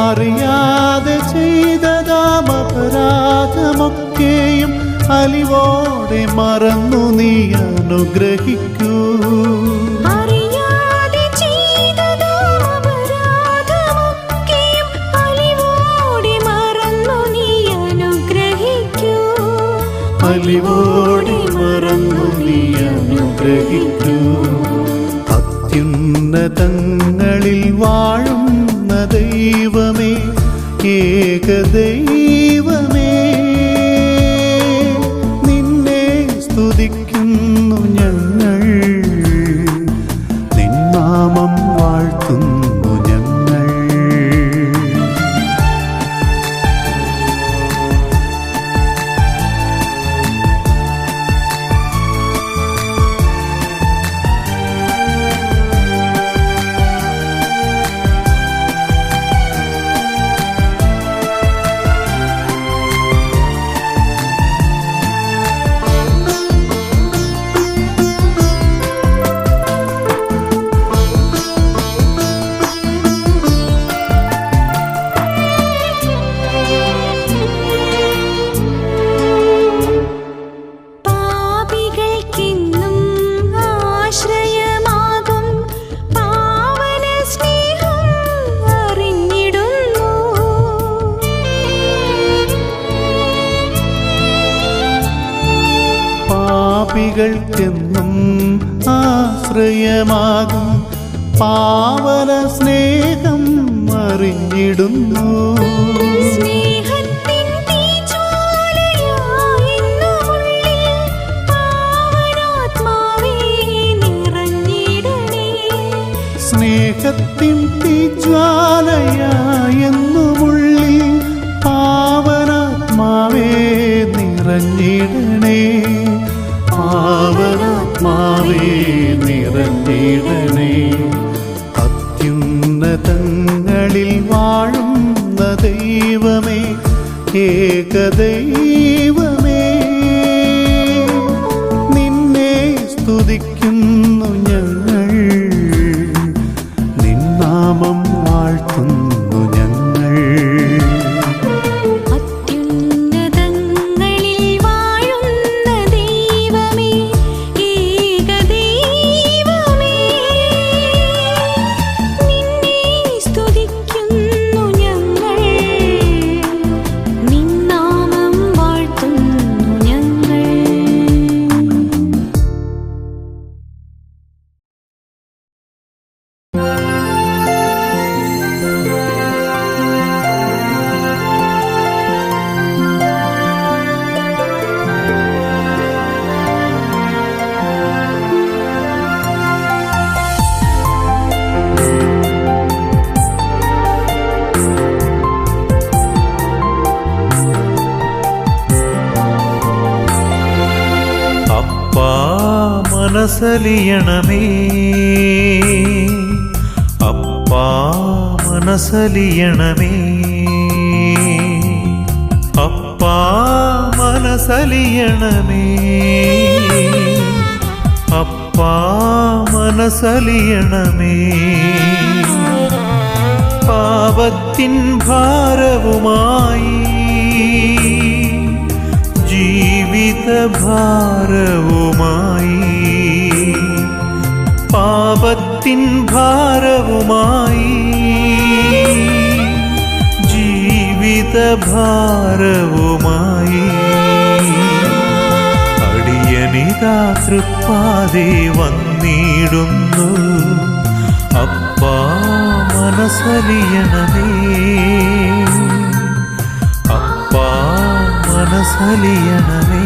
അറിയാതെ ചെയ്തതാം അപരാധമൊക്കെയും അലിവോടെ മറന്നു നീ അനുഗ്രഹിക്കൂ. അറിയാതെ ചെയ്തതാം അപരാധമൊക്കെയും അലിവോടെ മറന്നു നീ അനുഗ്രഹിക്കൂ. അലിവോടെ മറന്നു നീ അനുഗ്രഹിക്കൂ. അത്യുന്നതങ്ങളിൽ വാഴുന്ന ദൈവമേ, ഏകദൈവമേ, നിന്നെ സ്തുതിക്കുന്നു ഞങ്ങൾ, നിൻ നാമം വാഴ്ത്തുന്നു ഞങ്ങൾ. പാപികൾക്കെന്നും ആശ്രയമാകും പാവന സ്നേഹം അറിഞ്ഞിടുന്നു. പാപികൾക്കെന്നും ആശ്രയമാകും പാവന സ്നേഹം അറിഞ്ഞിടുന്നു. സ്നേഹത്തിൻ തീജ്വാലയായെന്നുമുള്ളിൽ പാവനാത്മാവേ നിറഞ്ഞിടണേ. സ്നേഹത്തിൻ തീജ്വാലയായെന്നുമുള്ളിൽ പാവനാത്മാവേ നിറഞ്ഞിടണേ. പാവനാത്മാവേ നിറഞ്ഞിടണേ. അത്യുന്നതങ്ങളിൽ വാഴുന്ന ദൈവമേ, ഏകദൈവമേ, നിന്നെ സ്തുതിക്കുന്നു ഞങ്ങൾ, നിൻ നാമം വാഴ്ത്തുന്നു ഞങ്ങൾ. അത്യുന്നതങ്ങളിൽ വാഴുന്ന ദൈവമേ, ഏകദൈവമേ, നിന്നെ സ്തുതിക്കുന്നു ഞങ്ങൾ, നിൻ നാമം വാഴ്ത്തുന്നു. മനസ്സലിയണമേ അപ്പാ മനസ്സലിയണമേ അപ്പാ മനസ്സലിയണമേ അപ്പാ മനസ്സലിയണമേ പാപത്തിൻ ഭാരവുമായി ജീവിത ഭാരവുമായി പാപത്തിൻ ഭാരവുമായി ജീവിത ഭാരവുമായി അടിയനിതാ തൃപ്പാതെ വന്നിടുന്നു അപ്പാ മനസ്സലിയണമേ അപ്പാ മനസ്സലിയണമേ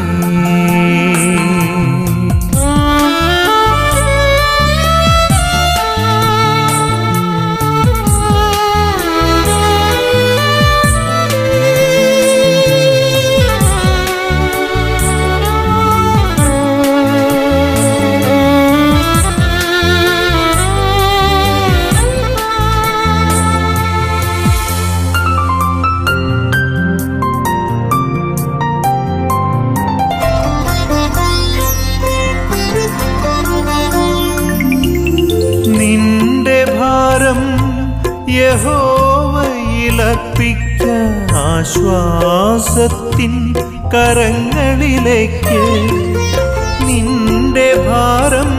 യഹോവയിലർപ്പിക്ക ആശ്വാസത്തിൻ കരങ്ങളിലേക്ക് നിന്റെ ഭാരം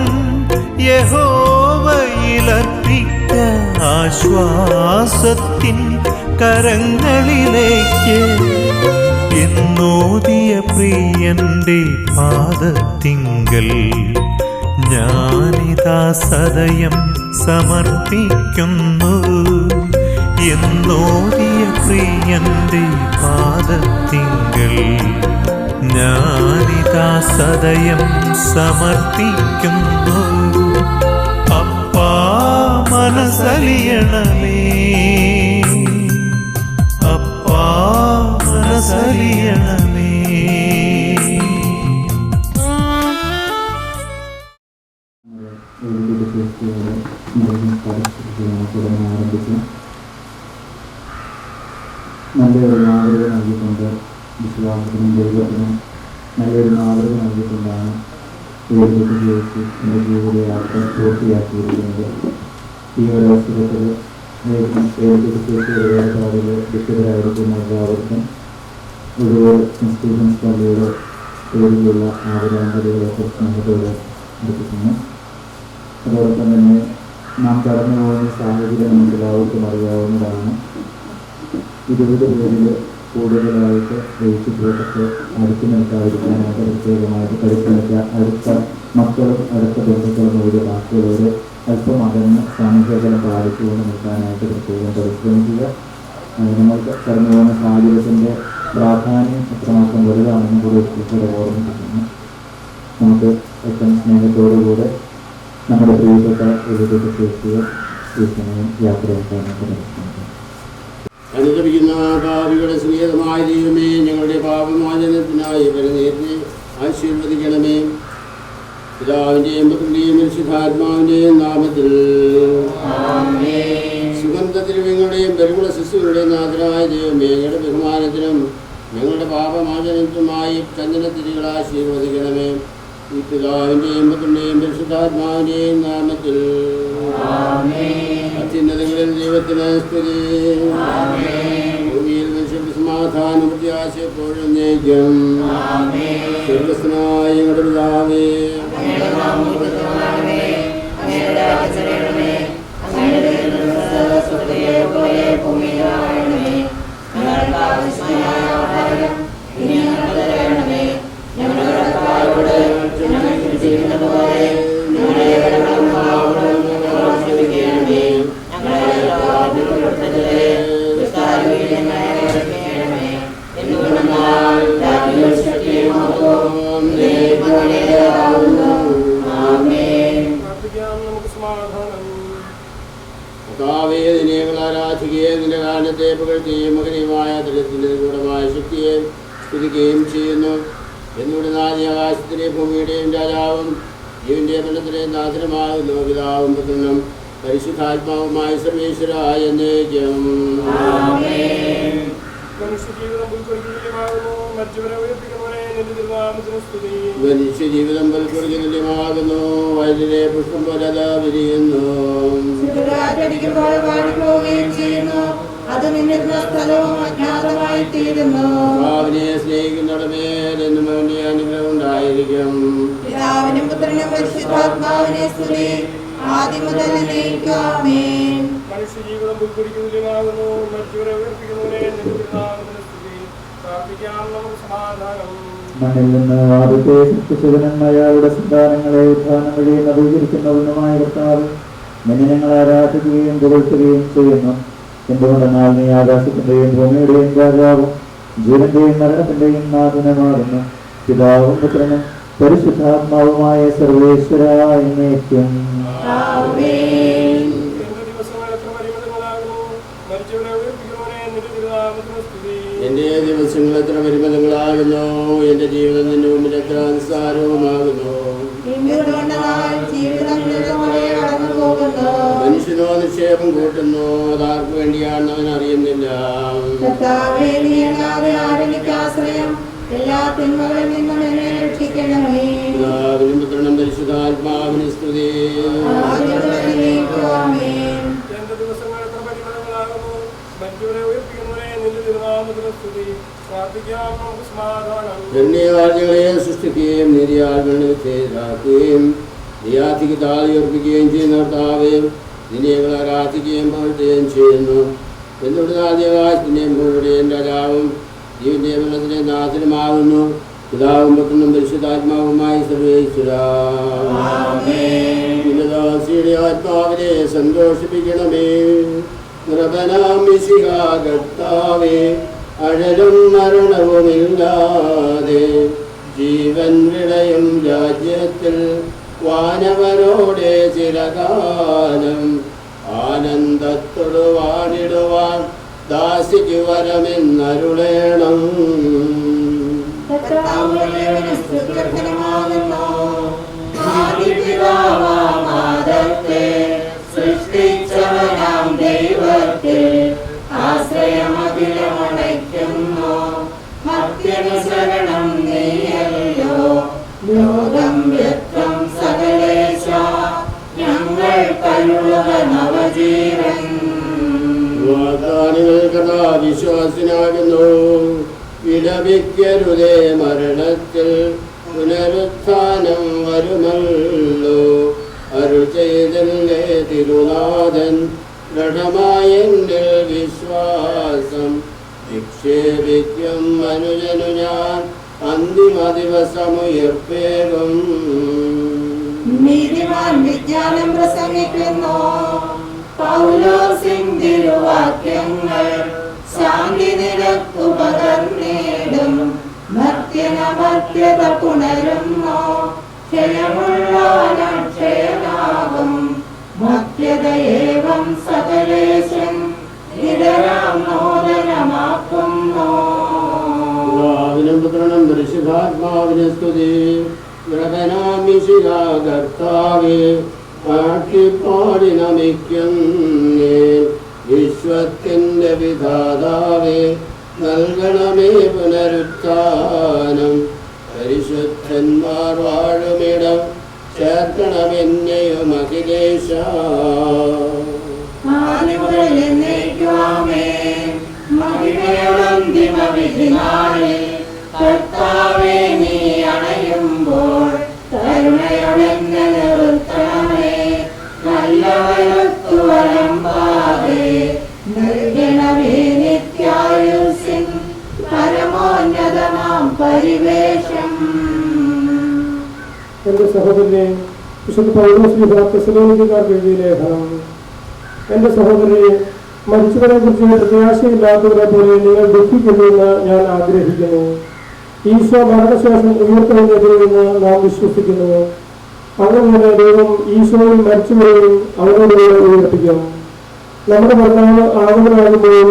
യഹോവയിലർപ്പിക്ക ആശ്വാസത്തിൻ കരങ്ങളിലേക്ക് എന്നോദിയ പ്രിയന്റെ പാദത്തിങ്കൽ ഞാനിതാ സദയം സമർപ്പിക്കുന്നു എന്നോദിയ പ്രിയന്റെ പാദത്തിങ്കൽ ഞാനിതാ സദയം സമർപ്പിക്കുന്നു അപ്പാ മനസ്സലിയണമേ അപ്പാ മനസ്സലിയണമേ ആരംഭിച്ച് നല്ലൊരു മാതൃക നൽകിക്കൊണ്ട് വിശ്വാസത്തിനും ദൈവത്തിനും നല്ലൊരു മാതൃക നൽകിക്കൊണ്ടാണ് ദൈവത്തെ ജീവിച്ച് എൻ്റെ ജീവിതയാത്ര പൂർത്തിയാക്കിയിരിക്കുന്നത്. ഈ ഒരു അവസരത്തിൽ വേർപാടിൽ ദുഃഖിതരായിരിക്കുന്ന എല്ലാവർക്കും ഒഴിവ് ഇൻസ്റ്റിറ്റ്യൂഷൻസ് പള്ളിയുടെ പേരിലുള്ള ആദരാഞ്ജലികളൊക്കെ സ്നേഹത്തോടെ അർപ്പിക്കുന്നു. അതോടൊപ്പം തന്നെ നാം കടന്നു പോകുന്ന സാഹചര്യം നമുക്ക് എല്ലാവർക്കും അറിയാവുന്നതാണ്. 20 പേരിൽ കൂടുതലായിട്ട് വെയിച്ചിട്ടൊക്കെ അടുത്ത് നിൽക്കാതിരിക്കാനായിട്ട് പ്രത്യേകമായിട്ട് പരിശ്രമിക്കുക. അടുത്ത മക്കളും അടുത്ത ബന്ധുക്കളും ഒരു ബാക്കിയുള്ളവർ അല്പം അകന്ന് സാമൂഹ്യതലം പാലിച്ചുകൊണ്ട് നിൽക്കാനായിട്ട് പ്രത്യേകം പരിശ്രമിക്കുക. നമ്മൾക്ക് കടന്നു പോകുന്ന സാഹചര്യത്തിൻ്റെ പ്രാധാന്യം എത്രമാത്രം വലുതാണെന്നും കൂടി ഇവിടെ ഓർമ്മിപ്പിക്കുന്നു. നമുക്ക് ഏറ്റവും സ്നേഹത്തോടുകൂടെ നമ്മുടെ പ്രിയപ്പെട്ട എഴുതിയ ശേഷിയെ ഈ സമയം യാത്രയാക്കാനായിട്ട് പരിശ്രമിക്കും. അനുദപിക്കുന്ന പാപികളുടെ സ്നേഹമായ ദൈവമേ, ഞങ്ങളുടെ പാപമോചനത്തിനായി പരിനീരിനെ ആശീർവദിക്കണമേ. പിതാവിൻ്റെയും പുത്രൻ്റെയും പരിശുദ്ധാത്മാവിൻ്റെയും നാമത്തിൽ സുഗന്ധദ്രവ്യങ്ങളുടെയും പരിമള ശിശുക്കളുടെയും നാഥനായ ദൈവമേ, ഞങ്ങളുടെ ബഹുമാനത്തിനും ഞങ്ങളുടെ പാപമോചനത്തിനുമായി ചന്ദനത്തിരികൾ ആശീർവദിക്കണമേ. ഈ പിതാവിൻ്റെയും പുത്രൻ്റെയും പരിശുദ്ധാത്മാവിൻ്റെയും നാമത്തിൽ അത്യുന്നതങ്ങളിൽ ദൈവത്തിന് സ്തുതി. ഭൂമിയിൽ മനുഷ്യർക്ക് സമാധാനം പ്രത്യാശ എപ്പോഴും നയിക്കും. സ്വർഗ്ഗസ്ഥനായ ഞങ്ങളുടെ പിതാവേ, നിന്റെ കാരണത്തെ പുകഴ്ത്തുകയും മകനീയമായ തലത്തിൻ്റെ നിഗൂഢമായ ശക്തിയെ സ്തുതിക്കുകയും ചെയ്യുന്നു. എന്നോട് നാദി ആകാശത്തിലെ ഭൂമിയുടെയും രാജാവും ജീവന്റെ മരണത്തിലെ നാഥനമാകുന്നു പിതാവും പുത്രനും പരിശുദ്ധാത്മാവുമായ സർവേശ്വരായ എന്നേക്കും. മനുഷ്യജീവിതം പുൽക്കൊടിക്കുമാകുന്നു മരിച്ചവരെ ഉയർപ്പിക്കുന്നവനെ നിന്റെ തിരുനാമത്തിന് സ്തുതി. മനുഷ്യജീവിതം പൽക്കുറിക്ക് തുല്യമാകുന്നു വയലിലെ പുഷ്പം പോലെ അതാ വിരിയുന്നു. കാറ്റടിക്കുമ്പോൾ വാടിപ്പോവുകയും ചെയ്യുന്നു. അത് നിന്നിരുന്ന സ്ഥലവും അജ്ഞാതമായി തീരുന്നു. ഭാവനയെ സ്നേഹിക്കുന്നവരുടെ എന്നും വേണ്ടി അനുഗ്രഹം ഉണ്ടായിരിക്കും. പിതാവിനും പുത്രനും പരിശുദ്ധാത്മാവിനെ സ്തുതി. ആദ്യം മുതൽ എന്നേക്കും ആമേൻ. മനുഷ്യജീവിതം പുൽക്കൊടിക്ക് തുല്യമാകുന്നു മരിച്ചവരെ ഉയർപ്പിക്കുന്നവനെ നിന്റെ തിരുനാമത്തിന് സ്തുതി. പ്രാർത്ഥിക്കാം നമുക്ക് സമാധാനം. മണ്ണിൽ നിന്ന് ആദ്യത്തെ സൃഷ്ടിച്ചവനും അയാളുടെ സന്താനങ്ങളെ ഉദ്ധാനം വഴി നവീകരിക്കുന്നവനുമായ കർത്താവ് നിന്നെ ഞങ്ങൾ ആരാധിക്കുകയും പുകഴ്ത്തുകയും ചെയ്യുന്നു. എന്തുകൊണ്ടെന്നാൽ നീ ആകാശത്തിന്റെയും ഭൂമിയുടെയും രാജാവും ജീവന്റെയും മരണത്തിന്റെയും നാഥനുമാകുന്നു. പിതാവും പുത്രനും പരിശുദ്ധാത്മാവുമായ സർവേശ്വര എന്നേക്കും. എന്റെ ദിവസങ്ങൾ എത്ര പരിമിതങ്ങളാകുന്നു. എന്റെ ജീവിതം നിന്റെ മുമ്പിൽ എത്ര നിസ്സാരവുമാകുന്നു. മനുഷ്യനോ നിക്ഷേപം കൂട്ടുന്നു, അതാർക്ക് വേണ്ടിയാണെന്ന് അവൻ അറിയുന്നില്ല. പിതാവിനും പുത്രനും പരിശുദ്ധാത്മാവിന് സ്തുതി. ധന്യവാദികളെ സൃഷ്ടിക്കുകയും നീതിയാളുകളെ വിധേയരാക്കുകയും നിയാത്തിക്ക് താളിയുറപ്പിക്കുകയും ചെയ്യുന്ന കർത്താവേ, നിന്നെ ഞങ്ങൾ ആരാധിക്കുകയും പുകഴ്ത്തുകയും ചെയ്യുന്നു. എന്തുകൊണ്ട് ആദ്യകാലത്തിൻ്റെയും ഭൂമിയുടെയും രാജാവും ജീവന്റെ മരണത്തിൻ്റെ നാഥനുമാകുന്നു. പിതാവും പുത്രനും പരിശുദ്ധാത്മാവുമായി സർവേശ്വരാ. ദാസിയുടെ ആത്മാവിനെ സന്തോഷിപ്പിക്കണമേ. കൃപനാം മിശിഹാ കർത്താവേ, അഴലും മരണവുമില്ലാതെ ജീവൻ വിളയും രാജ്യത്തിൽ വാനവരോടെ ചിരകാലം ആനന്ദത്തോടു വാണിടുവാൻ ദാസിക്ക് വരമെന്നരുളേണം. സൃഷ്ടിച്ചവനാം ദൈവത്തിൽ ആശ്രയമഖിലമണയ്ക്കുന്നു. മർത്യനു ശരണം നീയല്ലോ. ലോകം വ്യക്തം സകലേശ ഞങ്ങൾ കരുളുക നവജീവൻ. വാഗ്ദാനങ്ങൾ കഥാവിശ്വാസിനാകുന്നു. വിലപിക്കരുതേ, മരണത്തിൽ പുനരുത്ഥാനം വരുമല്ലോ. അരുൾ ചെയ്തല്ലേ തിരുനാഥൻ, ദൃഢമായെന്നിൽ വിശ്വാസം നിക്ഷേപിക്കും മനുജനു ഞാൻ അന്തിമ ദിവസമുയർപ്പേകും. നീതിമാൻ വിജ്ഞാനം പ്രസംഗിക്കുന്നു. പൗലോസിൻ തിരുവാക്യങ്ങൾ ശാന്തി നിരക്കു പകർന്നിടും. മർത്യനമർത്യത പുണരുന്നു. ക്ഷയമുള്ളവനക്ഷയനാകും. മർത്യതയേവം സകലേശൻ ഇതരാം നോദനമാക്കുന്നു. പിതാവിനും പുത്രനും പരിശുദ്ധാത്മാവിനെ സ്തുതി. കൃപനാം മിശിഹാ കർത്താവേ, പാടി നമിക്കുന്നേ. വിശ്വത്തിന്റെ വിധാതാവേ, നൽകണമേ പുനരുത്ഥാനം. പരിശുദ്ധന്മാർ വാഴുമിടം ചേർക്കണമെന്നെയും അഖിലേശ. കർത്താവേ, നീ അണയുമ്പോൾ കരുണയോടെന്നെ നിർത്തണമേ. നല്ലവരത്തു വലമ്പാതെ നൽകണമേ നിത്യായുസ്സിൻ പരമോന്നതമാം പരിവേഷം. എന്റെ സഹോദരനെ, വിശുദ്ധ പൗലോസ് തെസ്സലോനിക്കക്കാർക്ക് എഴുതിയ ലേഖനം. എന്റെ സഹോദരനെ, മരിച്ചവരെ കുറിച്ച് പ്രത്യാശയില്ലാത്തവരെ പോലെ നിങ്ങൾ ദുഃഖിക്കുന്നുവെന്ന് ഞാൻ ആഗ്രഹിക്കുന്നു. ഈശോ മരണശേഷം ഉയർത്തെഴുന്നേൽക്കുമെന്ന് നാം വിശ്വസിക്കുന്നു. അങ്ങനെ ദൈവം ഈശോയും മരിച്ചവരെയും അവരോടുകൂടെ ഉയർപ്പിക്കും. നമ്മുടെ ഭർത്താവ് ആഗമനമാകുമ്പോൾ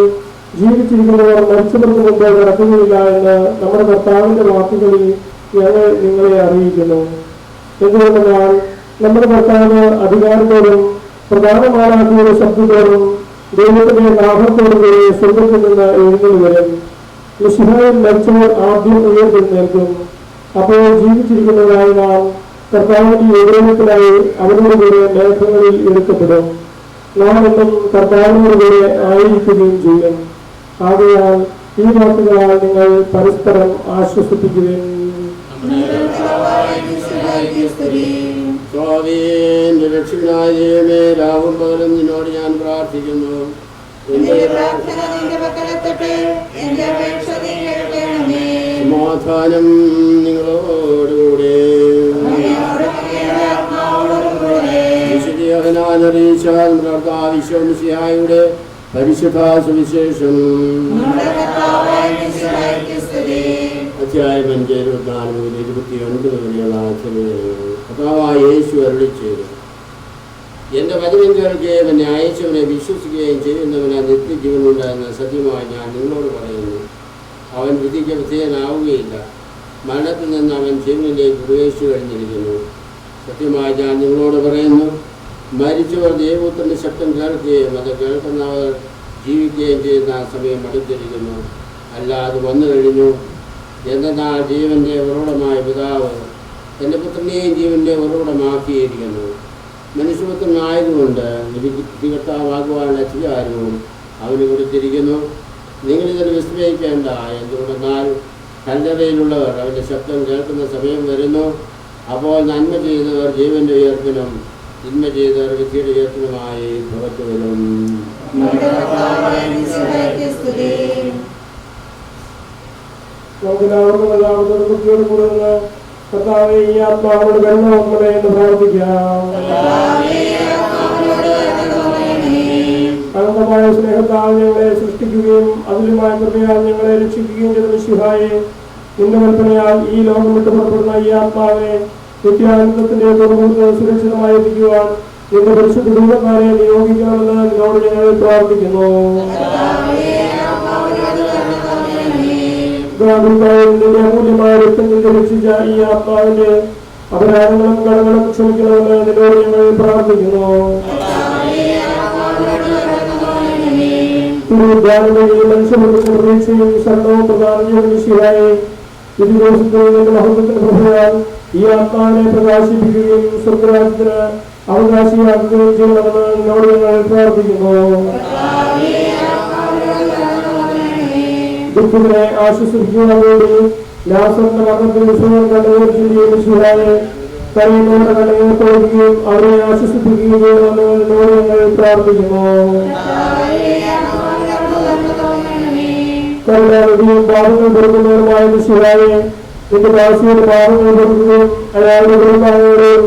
ജീവിച്ചിരിക്കുന്നവർ മരിച്ചവർക്ക് മുമ്പ് നടക്കുകയില്ല എന്ന് നമ്മുടെ കർത്താവിന്റെ വാക്കുകളിൽ ഞങ്ങൾ നിങ്ങളെ അറിയിക്കുന്നു. എന്തുകൊണ്ടെന്നാൽ നമ്മുടെ കർത്താവ് അധികാരത്തോടും പ്രധാനമാനാക്കിയുടെ ശബ്ദത്തോടും ദൈവത്തിന്റെ നാമത്തോടും കൂടി സ്വർഗത്തിൽ നിന്ന് എഴുന്നള്ളി വരും. മിശിഹായിൽ മരിച്ചവർ ആദ്യം ഉയർത്തെഴുന്നേൽക്കും. അപ്പോൾ ജീവിച്ചിരിക്കുന്നവരായ നാം കർത്താവിന്റെ എതിരേൽപ്പിനായി അവരുടെ കൂടെ മേഘങ്ങളിൽ എടുക്കപ്പെടും. നാം എന്നും കർത്താവിനോട് കൂടെ ആയിരിക്കുകയും ചെയ്യും. ആകയാൽ ഈ വാക്കുകളാൽ നിങ്ങൾ പരസ്പരം ആശ്വസിപ്പിക്കുകയും രക്ഷകനായ ദൈവമേ, രാവും പകലും നിന്നോട് ഞാൻ പ്രാർത്ഥിക്കുന്നു. സമാധാനം നിങ്ങളോടുകൂടെ. വിശുദ്ധിയുടെ പരിശുദ്ധ സുവിശേഷം അധ്യായം 5:24-29 വരെയുള്ള കർത്താവായ യേശു അരുളിച്ചെയ്തു, എന്റെ വചനം കേൾക്കുകയും എന്നെ അയച്ചവനെ വിശ്വസിക്കുകയും ചെയ്യുന്നവന് നിത്യജീവനുണ്ട് എന്ന് സത്യമായി ഞാൻ നിങ്ങളോട് പറയുന്നു. അവൻ വിധിക്ക് വിധേയനാവുകയില്ല, മരണത്തിൽ നിന്ന് അവൻ ജീവനിലേക്ക് പ്രവേശിച്ചു കഴിഞ്ഞിരിക്കുന്നു. സത്യമായി ഞാൻ നിങ്ങളോട് പറയുന്നു, മരിച്ചവർ ദൈവപുത്രന്റെ ശബ്ദം കേൾക്കുകയും അത് കേൾക്കുന്നവർ ജീവിക്കുകയും ചെയ്യുന്ന സമയം അടുത്തിരിക്കുന്നു. അല്ലാതെ വന്നു കഴിഞ്ഞു. എന്നാൽ ജീവന്റെ ഉറവിടമായ പിതാവ് എൻ്റെ പുത്രനെയും ജീവന്റെ ഉറവിടമാക്കിയിരിക്കുന്നു. മനുഷ്യപുത്രനായതുകൊണ്ട് വിധികർത്താവാകുവാനുള്ള അധികാരവും അവന് കൊടുത്തിരിക്കുന്നു. നിങ്ങളിതിൽ വിസ്മയിക്കേണ്ട. എന്തുകൊണ്ടെന്നാൽ കല്ലറയിലുള്ളവർ അവൻ്റെ ശബ്ദം കേൾക്കുന്ന സമയം വരുന്നു. അപ്പോൾ നന്മ ചെയ്തവർ ജീവന്റെ ഉയർപ്പിനും തിന്മ ചെയ്തവർ വിധിയുടെ ഉയർപ്പിനുമായി പുറത്തു വരും. കർത്താവേ, ഈ ആത്മാവോട് വെള്ളമേ എന്ന് പ്രാർത്ഥിക്കാം. അനന്തമായ സ്നേഹത്താൽ ഞങ്ങളെ സൃഷ്ടിക്കുകയും അതിലുമായ കൃപയാൽ ഞങ്ങളെ രക്ഷിക്കുകയും ചെയ്ത മിശിഹായെ, നിന്റെ കൽപ്പനയാൽ ഈ ലോകം വിട്ടു പുറപ്പെടുന്ന ഈ ആത്മാവെ നിത്യാനന്ദത്തിന്റെ തുറമുഖത്ത് സുരക്ഷിതമായി എത്തിക്കുവാൻ നിന്റെ പരിശുദ്ധ ദൂതന്മാരെ നിയോഗിക്കണമെന്ന് നിന്നോട് ഞങ്ങൾ പ്രാർത്ഥിക്കുന്നു. നിന്റെ അമൂല്യമായ രക്തത്തിൽ രക്ഷിച്ച ഈ ആത്മാവിന്റെ അപരാധങ്ങളും കടങ്ങളും ക്ഷമിക്കണമെന്ന് നിന്നോട് ഞങ്ങൾ പ്രാർത്ഥിക്കുന്നു. മനുഷ്യബന്ധത്തിന്റെ പ്രതീക്ഷയും ശരണവും പ്രധാനവും മിശിഹായെ, ഈ ദിവസത്തിൽ നിന്റെ മഹത്വത്തിന്റെ പ്രഭയാൽ ഈ ആത്മാവിനെ പ്രകാശിപ്പിക്കുകയും സ്വർഗരാജ്യത്തിന് അവകാശിയാക്കുകയും ചെയ്യണമെന്ന് നിന്നോട് ഞങ്ങൾ പ്രാർത്ഥിക്കുന്നു. ദുഃഖിതരെ ആശ്വസിപ്പിക്കുന്നതോടെ ലാസറിന്റെ മരണത്തിൽ വിഷയം കണ്ടുകയും മിശിഹായെ, കരയുന്നവരുടെ കണ്ണുകൾ തോൽക്കുകയും അവരെ ആശ്വസിപ്പിക്കുകയും ചെയ്യണമെന്ന് നിന്നോട് ഞങ്ങൾ പ്രാർത്ഥിക്കുന്നു. കരുണാനിധിയും പാപങ്ങൾ കൊടുക്കുന്നവരുമായ മിശിഹായെ, നിന്റെ ദാസിയുടെ പാപങ്ങൾ കൊടുക്കുകയും അയാളുടെ കുടുംബാംഗങ്ങളെയും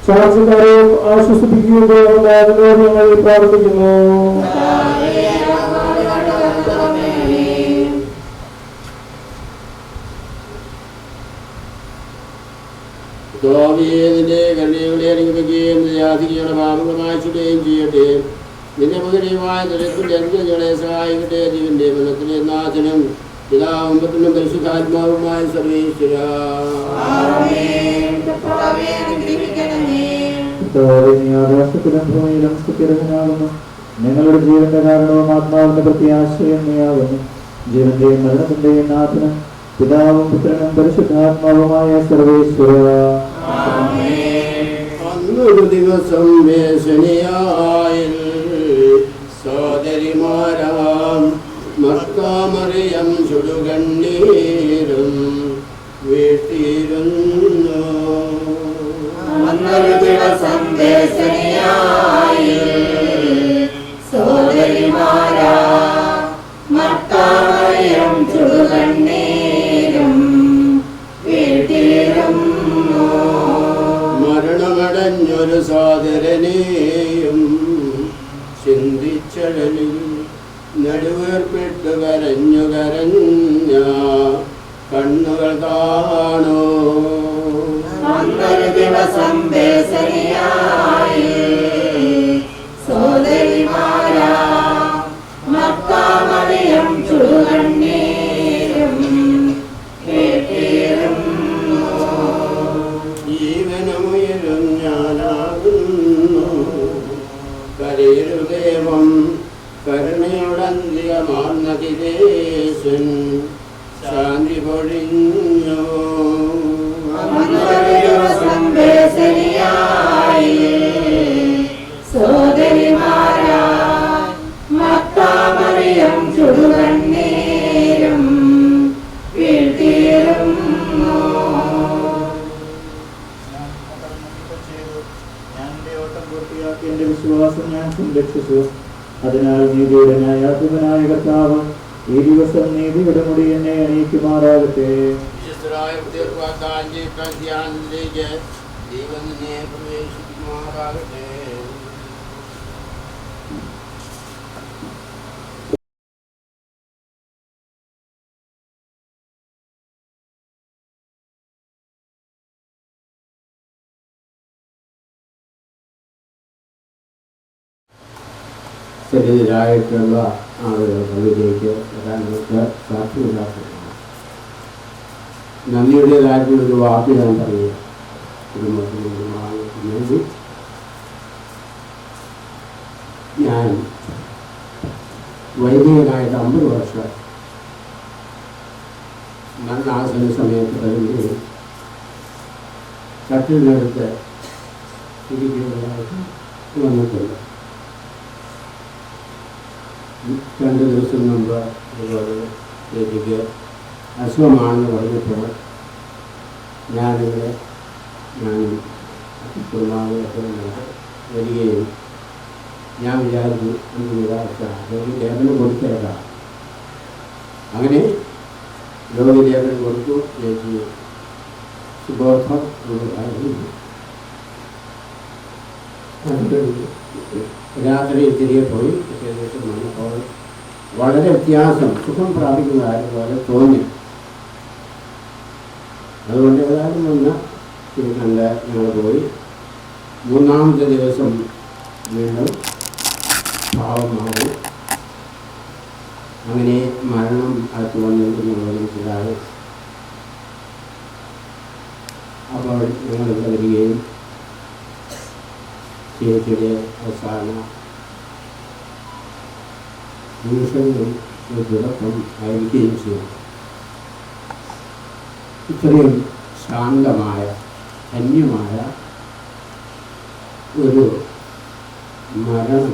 ചാർച്ചക്കാരെയും ആശ്വസിപ്പിക്കുകയും ചെയ്യണമെന്ന് നിന്നോട് ഞങ്ങൾ പ്രാർത്ഥിക്കുന്നു. നിന്റെ കരുണയുടെ അനുഗമിക്കുകയും ജാതികളുടെ പാപങ്ങൾ മായ്ച്ചുകയും ചെയ്യട്ടെ. നിന്റെ മകനീയമായ ദുരത്തിന്റെ അനുഗ്രഹങ്ങളെ സഹായിക്കട്ടെ. ജീവന്റെ മരണത്തിലെ നാഥനും പിതാവും പുത്രനും പരിശുദ്ധാത്മാവുമായ സർവേശ്വര. ആകാശത്തിലും ഭൂമിയിലും സ്ഥിരനാകുന്നു. ഞങ്ങളുടെ ജീവന്റെ കാരണവും ആത്മാവിന്റെ പ്രത്യാശയും നീയാകുന്നു. ജീവന്റെയും മരണത്തിന്റെയും നാഥനും പിതാവും പുത്രനും പരിശുദ്ധാത്മാവുമായ സർവേശ്വര. അന്നൊരു ദിവസം വേഷണിയായിൽ സോദരിമാരാം മർക്കാമറിയം ചുടുകണ്ണീരും വീട്ടിയിരുന്നു. അന്നൊരു ദിവസം വേഷണിയായിൽ സോദരിമാരാം മർക്കാമറിയം ചുടുകണ്ണീരും വീട്ടിയിരുന്നു. മരണമടഞ്ഞൊരു സോദരനെയും ചിന്തിച്ചടലിൽ നടുവേർപ്പെട്ടു കരഞ്ഞു കരഞ്ഞ കണ്ണുകൾ കാണോ. അന്നൊരു ദിവസം വേഷണിയായിൽ സോദരിമാരാ മർക്കാമറിയം ചുടുകണ്ണീരും വീട്ടിയിരുന്നു. ജീവനമുയ ഞാൻ എൻ്റെ ഓട്ടം പൂർത്തിയാക്കി എൻ്റെ വിശ്വാസം ഞാൻ സംരക്ഷിച്ചു. അതിനാൽ നീതിയുടെ ന്യായാധിപനായ കർത്താവ് ഈ ദിവസം നീതിയുടെ മുടി എന്നെ അണിയിക്കുമാറാകട്ടെ. വിശുദ്ധരായ വാഗ്ദാനം ചെയ്ത ധ്യാനത്തിലേക്ക് ദൈവം നിന്നെ പ്രവേശിക്കുമാറാകട്ടെ. ശരീരായിട്ടുള്ള ആളുകൾ പള്ളിയിലേക്ക് വരാൻ നമുക്ക് സാധ്യമില്ലാത്തതാണ്. നന്ദിയുടേതായിട്ടുള്ളൊരു വാക്ക് ഞാൻ പറയുക. കുടുംബത്തിന് വേണ്ടി ഞാൻ വൈദികനായിട്ട് 50 വർഷം മരണാസന സമയത്ത് കഴിയുകയും കട്ടിലിനടുത്ത് ഇരിക്കുന്നതായിട്ട് വന്നിട്ടുണ്ട്. 2 ദിവസം മുമ്പ് ഇതുപോലെ എനിക്ക് അസുഖമാണെന്ന് പറഞ്ഞപ്പോൾ ഞാനിവിടെ കുടുംബാംഗങ്ങളൊക്കെ വരികയും ഞാൻ വിചാരിച്ചു എനിക്ക് നിരാശ ലേഖനം കൊടുത്തേക്കാം. അങ്ങനെ രോഗലേഖനം കൊടുത്തു. ചേച്ചി സുബോധം ആയിരുന്നു. രാത്രി തിരികെ പോയി ഏകദേശം വന്നപ്പോൾ വളരെ വ്യത്യാസം സുഖം പ്രാപിക്കുന്നതായതുപോലെ തോന്നി. അതുകൊണ്ട് ഏതായാലും വന്ന് കണ്ട് ഞങ്ങൾ പോയി. 3-ാമത്തെ ദിവസം വീണ്ടും ഭാവമാവും. അങ്ങനെ മരണം അടുത്ത് വന്നിരിക്കുന്നത് മനസ്സിലായി. അപ്പോൾ ഞങ്ങളിവിടെ വരികയും ചേച്ചിയുടെ അവസാന നിമിഷങ്ങളിൽ ഒരു തുടക്കം ആയിരിക്കുകയും ചെയ്തു. ഇത്രയും ശാന്തമായ ധന്യമായ ഒരു മരണം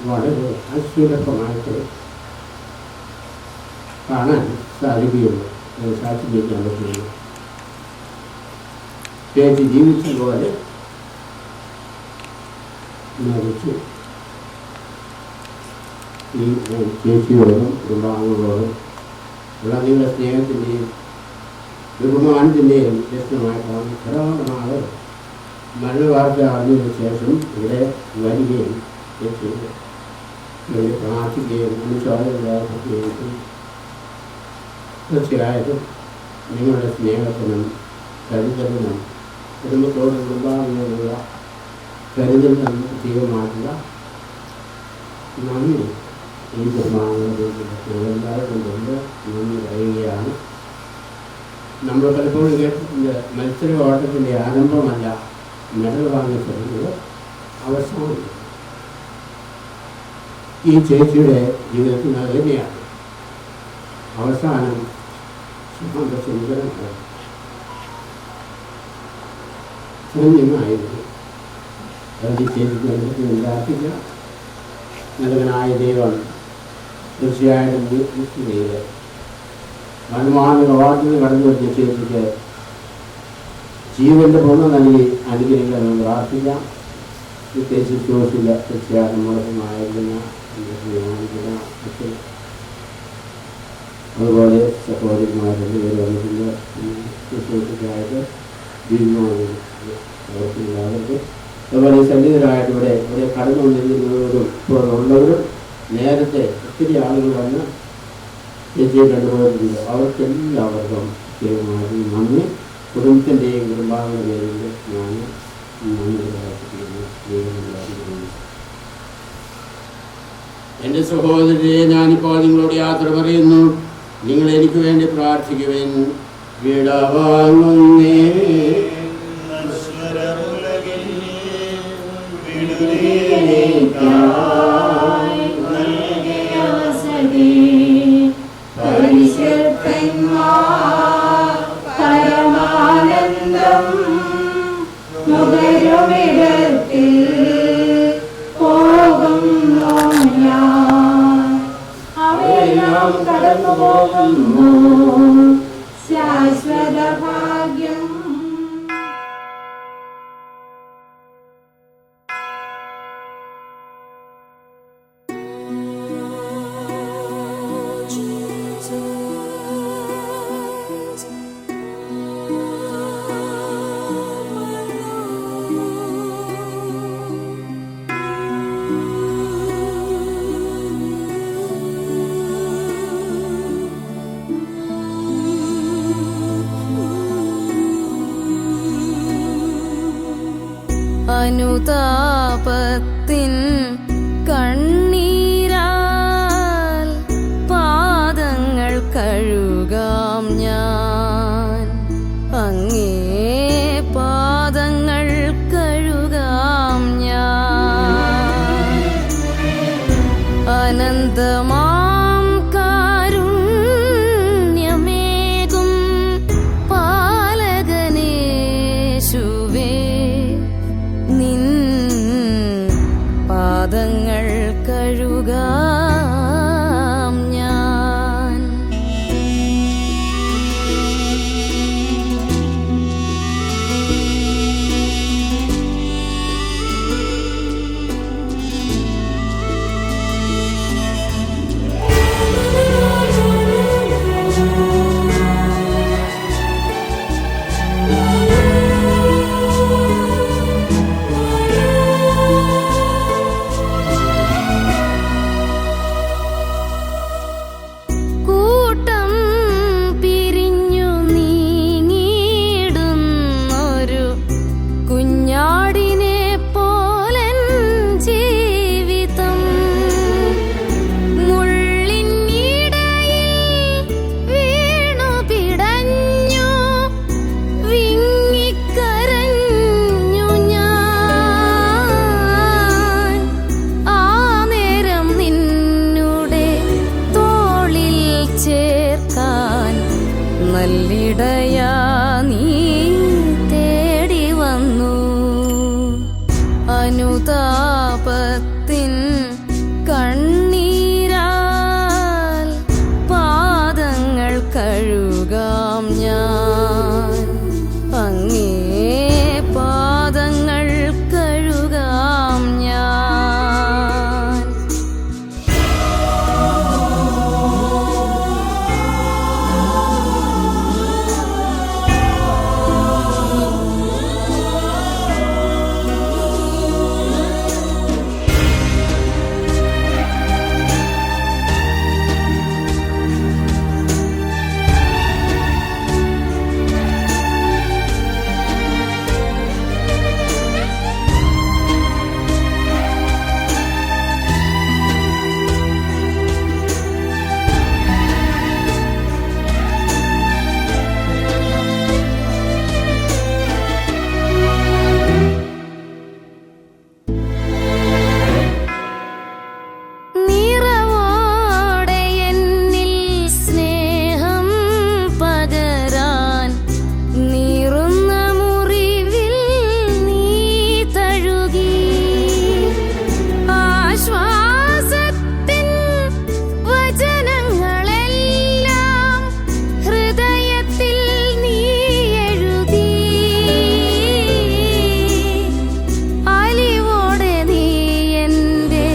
വളരെ അസുലഭമായിട്ട് കാണാൻ സാധിക്കുകയുള്ളൂ. സാക്ഷി വയ്ക്കാൻ പറ്റുള്ളൂ. ചേച്ചി ജീവിച്ച പോലെ മരിച്ചു. ഈ ചേച്ചിയോടും കുടുംബാംഗങ്ങളോടും ഉള്ള നിങ്ങളുടെ സ്നേഹത്തിൻ്റെയും ബഹുമാനത്തിൻ്റെയും ലക്ഷണമായിട്ടാണ് ധാരാളമായ മരണവാർത്ത അറിഞ്ഞതിന് ശേഷം ഇവിടെ വരികയും ചേച്ചിയുടെ വേണ്ടി പ്രാർത്ഥിക്കുകയും അനുശോചനയായിരിക്കും. തീർച്ചയായിട്ടും നിങ്ങളുടെ സ്നേഹത്തിനും കരുതലിനും കുടുംബത്തോട് കുടുംബാംഗങ്ങളുള്ള കരുതലിനും പ്രത്യേകമായിട്ടുള്ള നന്ദി ഈ കുടുംബാംഗങ്ങളിലേക്ക് എല്ലാവരും കൊണ്ട് നന്ദി പറയുകയാണ്. നമ്മൾ പലപ്പോഴും കേട്ടിട്ടുണ്ട്, മത്സര ഓട്ടത്തിൻ്റെ ആരംഭമല്ല മെഡൽ വാങ്ങി തുടങ്ങിയത് അവസാനം. ഈ ചേച്ചിയുടെ ജീവിതത്തിൽ തന്നെയാണ് അവസാനം സുഖസുന്ദരമായ ധന്യമായിരുന്നു. അത് ചേച്ചിക്ക് ഉണ്ടാക്കില്ല. നല്ലവനായ ദൈവം തീർച്ചയായിട്ടും ചെയ്ത് മനമാന വാർത്തകൾ കടന്നു വരുന്ന ചേച്ചിക്ക് ജീവന്റെ പൂർണ്ണ നൽകി അനുഗ്രഹിക്കണമെന്ന് പ്രാർത്ഥിക്കാം. പ്രത്യേകിച്ച് ശുശ്രൂഷയില്ല തീർച്ചയായിട്ടും മുടക്കമായിരിക്കുന്ന അച്ഛൻ, അതുപോലെ സഹോദരിമാർ 2 പേര് വന്നിട്ടുണ്ട്. ശുശ്രൂഷയ്ക്കായിട്ട് ജീവിതമാകുന്നവർക്ക് അതുപോലെ സന്നിധരായിട്ട് ഇവിടെ കടന്നു വന്നിരിക്കുന്നവരും ഇപ്പോൾ ഉള്ളവരും നേരത്തെ ഒത്തിരി ആളുകൾ വന്ന് ചേച്ചിയെ കണ്ടുപോയിട്ടുണ്ട്. അവർക്കെല്ലാവർക്കും പ്രത്യേകമായി നന്ദി. കുടുംബത്തിൻ്റെയും കുടുംബാംഗങ്ങളുടെയും ഞാൻ നന്ദി പ്രവർത്തിക്കുന്നു. എൻ്റെ സഹോദരരെ, ഞാനിപ്പോൾ നിങ്ങളോട് യാത്ര പറയുന്നു. നിങ്ങൾ എനിക്ക് വേണ്ടി പ്രാർത്ഥിക്കുവാൻ വിടവാങ്ങുന്നേ. പരമാനന്ദം നുകരുമിടത്തിൽ പോകുന്നു ഞാൻ. അവയെല്ലാം കടന്നു പോകുന്നു ശാശ്വത ഭാഗ്യം. അനുതാപത്തിൻ കണ്ണീരാൽ പാദങ്ങൾ കഴുകാം ഞാൻ, അങ്ങേ പാദങ്ങൾ കഴുകാം ഞാൻ. അനന്തമാം കാരുണ്യമേകും പാലകനേശുവേ, നിൻ പാദങ്ങൾ കഴുകാം ഞാൻ. കൂട്ടം പിരിഞ്ഞു നീങ്ങിടുന്നൊരു കുഞ്ഞാടിനെ പോലൻ ജീവിതം, മുള്ളിനിടയിൽ വീണു പിടഞ്ഞു വിങ്ങിക്കരഞ്ഞു ഞാൻ. ആ നേരം നിന്നുടെ തോളിൽ ചേർക്കാൻ നല്ലിടയാ നീ തേടി വന്നു. അനുതാപത്തിൻ കണ്ണീരാൽ പാദങ്ങൾ കഴുകാം ഞാൻ, അങ്ങേ പാദങ്ങൾ കഴുകാം ഞാൻ. നിറവോടെ എന്നിൽ സ്നേഹം പകരാൻ നീറുന്ന മുറിവിൽ നീ തഴുകി. ആശ്വാസത്തിൻ വചനങ്ങളെല്ലാം ഹൃദയത്തിൽ നീ എഴുതി. അലിവോടെ നീ എൻ്റെ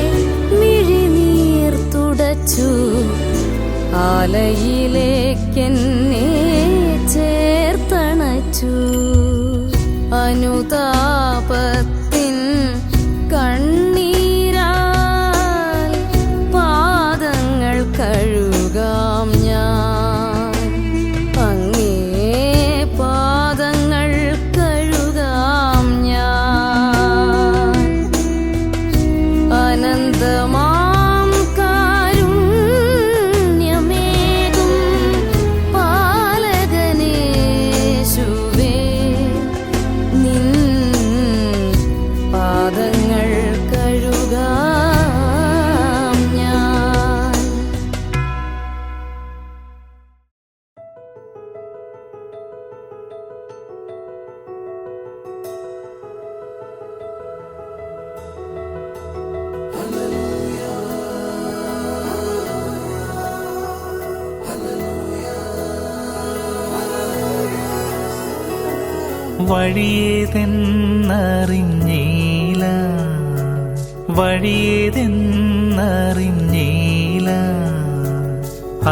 മിഴിനീർ തുടച്ചു, ആലയിലേക്കെന്നെ ചേർത്തണച്ചു. അനുതാപത്തിൻ കണ്ണീരാൽ പാദങ്ങൾ കഴുകാം ഞാൻ, അങ്ങേ പാദങ്ങൾ കഴുകാം ഞാൻ. അനന്തമാം കാരുണ്യമേകും പാലകനേശുവേ, നിൻ പാദങ്ങൾ കഴുകാം ഞാൻ. വഴിയേതെന്നറിഞ്ഞീല, വഴിയേതെന്നറിഞ്ഞീല,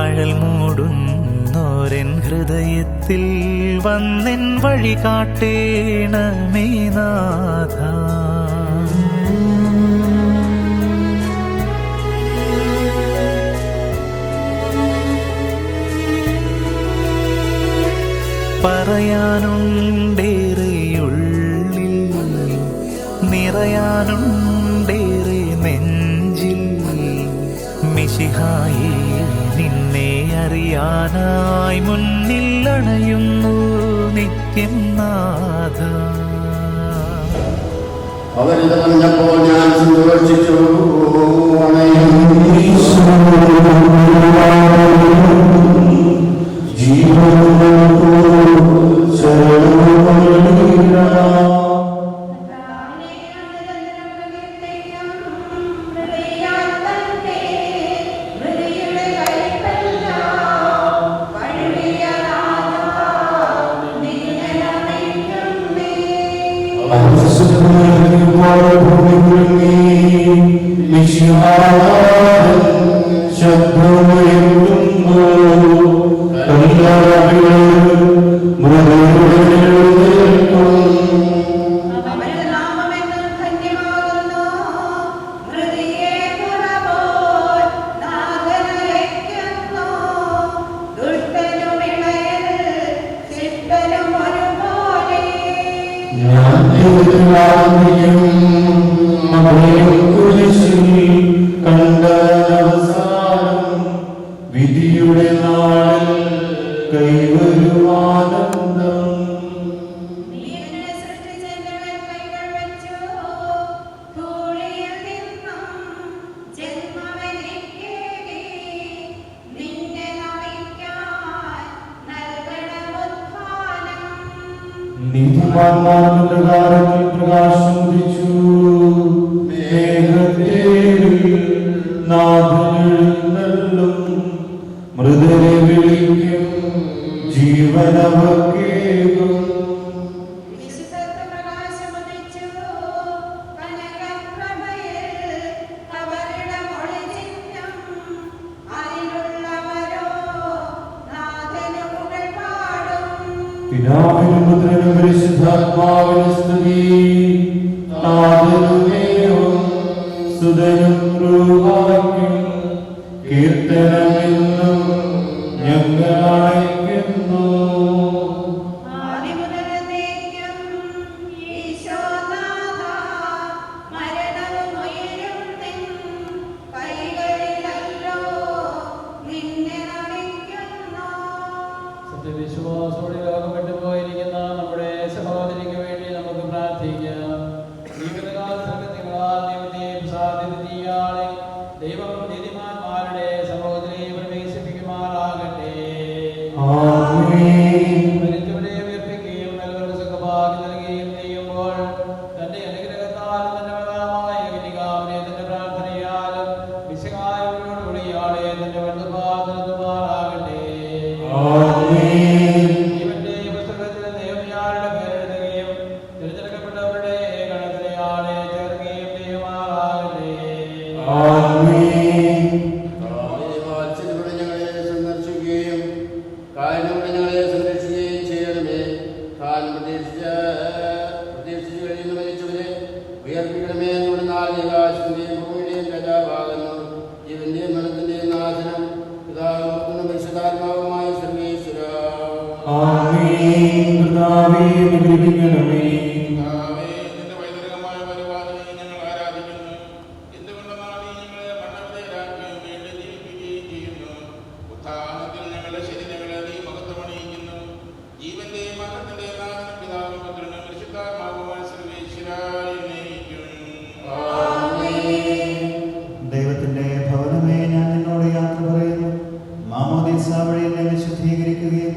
അഴൽ മൂടുന്നോരൻ ഹൃദയത്തിൽ വന്നെൻ വഴി കാട്ടേണമേ നാഥ. പറയാനുണ്ടേറെയുള്ളിൽ നിറയാനുണ്ടേറെ നെഞ്ചിൽ മിശിഹായേ നിന്നെ അറിയാനായി മുന്നിൽ അണയുന്നു നിത്യം നാഥ. അവരിത് പറഞ്ഞപ്പോൾ ഞാൻ സന്തോഷിച്ചു. വിധിയുടെ നാളിൽ കൈവരുവാനന്ദം. നീതിമാന്മാരുടെ കാലത്തിൽ പ്രകാശം ഉദിച്ചു. മേഘത്തേരിൽ നാഥനെഴുന്നള്ളും. മൃതരെ വിളിക്കും, ജീവനവർക്കേകും. പിതാവിനും പുത്രനും പരിശുദ്ധാത്മാവിനും സ്തുതി. നാഥനുമേവും സുതനും റൂഹായ്ക്കും കീർത്തനമെന്നും ഞങ്ങൾ അയക്കുന്നു. സത്യവിശ്വാസത്തോടെ ലോകപ്പെട്ടു പോയിരിക്കുന്ന നമ്മുടെ സഹോദരിക്ക് വേണ്ടി നമുക്ക് പ്രാർത്ഥിക്കാം. ജീവിതകാലത്ത് നിങ്ങളാൽ ദൈവത്തെയും സാധ്യതയാളെ ദൈവം നീതിമാന്മാരുടെ സഹോദരിയെ പ്രവേശിപ്പിക്കുമാറാകട്ടെ. മരിച്ചവരെ ഉയർപ്പിക്കുകയും നൽകുന്ന സുഖഭാഗ്യം നൽകുകയും ചെയ്യുമ്പോൾ തന്റെ അനുഗ്രഹത്താലും തന്റെ മതമായ കന്യകാവിനെ തന്റെ പ്രാർത്ഥനയാലും വിശകായവരോടുകൂടി ഇയാളെ തന്റെ വലതുഭാഗത്തുമാറാകട്ടെ. ഇവന്റെ പുസ്തകത്തിൽ ദൈവയാളുടെ പേരെഴുതുകയും തിരഞ്ഞെടുക്കപ്പെട്ടവരുടെ ഗണത്തിലെയാളെ ചേർക്കുകയും ചെയ്യുമാറാകട്ടെ. ഞങ്ങളെ സന്ദർശിക്കുകയും കാരണങ്ങളെ ഞങ്ങളെ സംരക്ഷിക്കുകയും ചെയ്യണമേ. താൻ പ്രതീക്ഷിച്ചു കഴിയുന്ന മരിച്ചവരെ ഉയർപ്പിക്കണമേ. നമ്മുടെ നാല് നികാശത്തിന്റെയും ഭൂമിയുടെയും രാജാവാകുന്നു. ജീവന്റെയും മരണത്തിന്റെയും നാശനം പിതാവും പുത്രനും പരിശുദ്ധാത്മാവുമായ സർവേശ്വര. ദൈവത്തിന്റെ ഭവനമേ, ഞാൻ നിന്നോട് യാത്ര പറയുന്നു. മാമോദീസ വഴി എന്നെ വിശുദ്ധീകരിക്കുകയും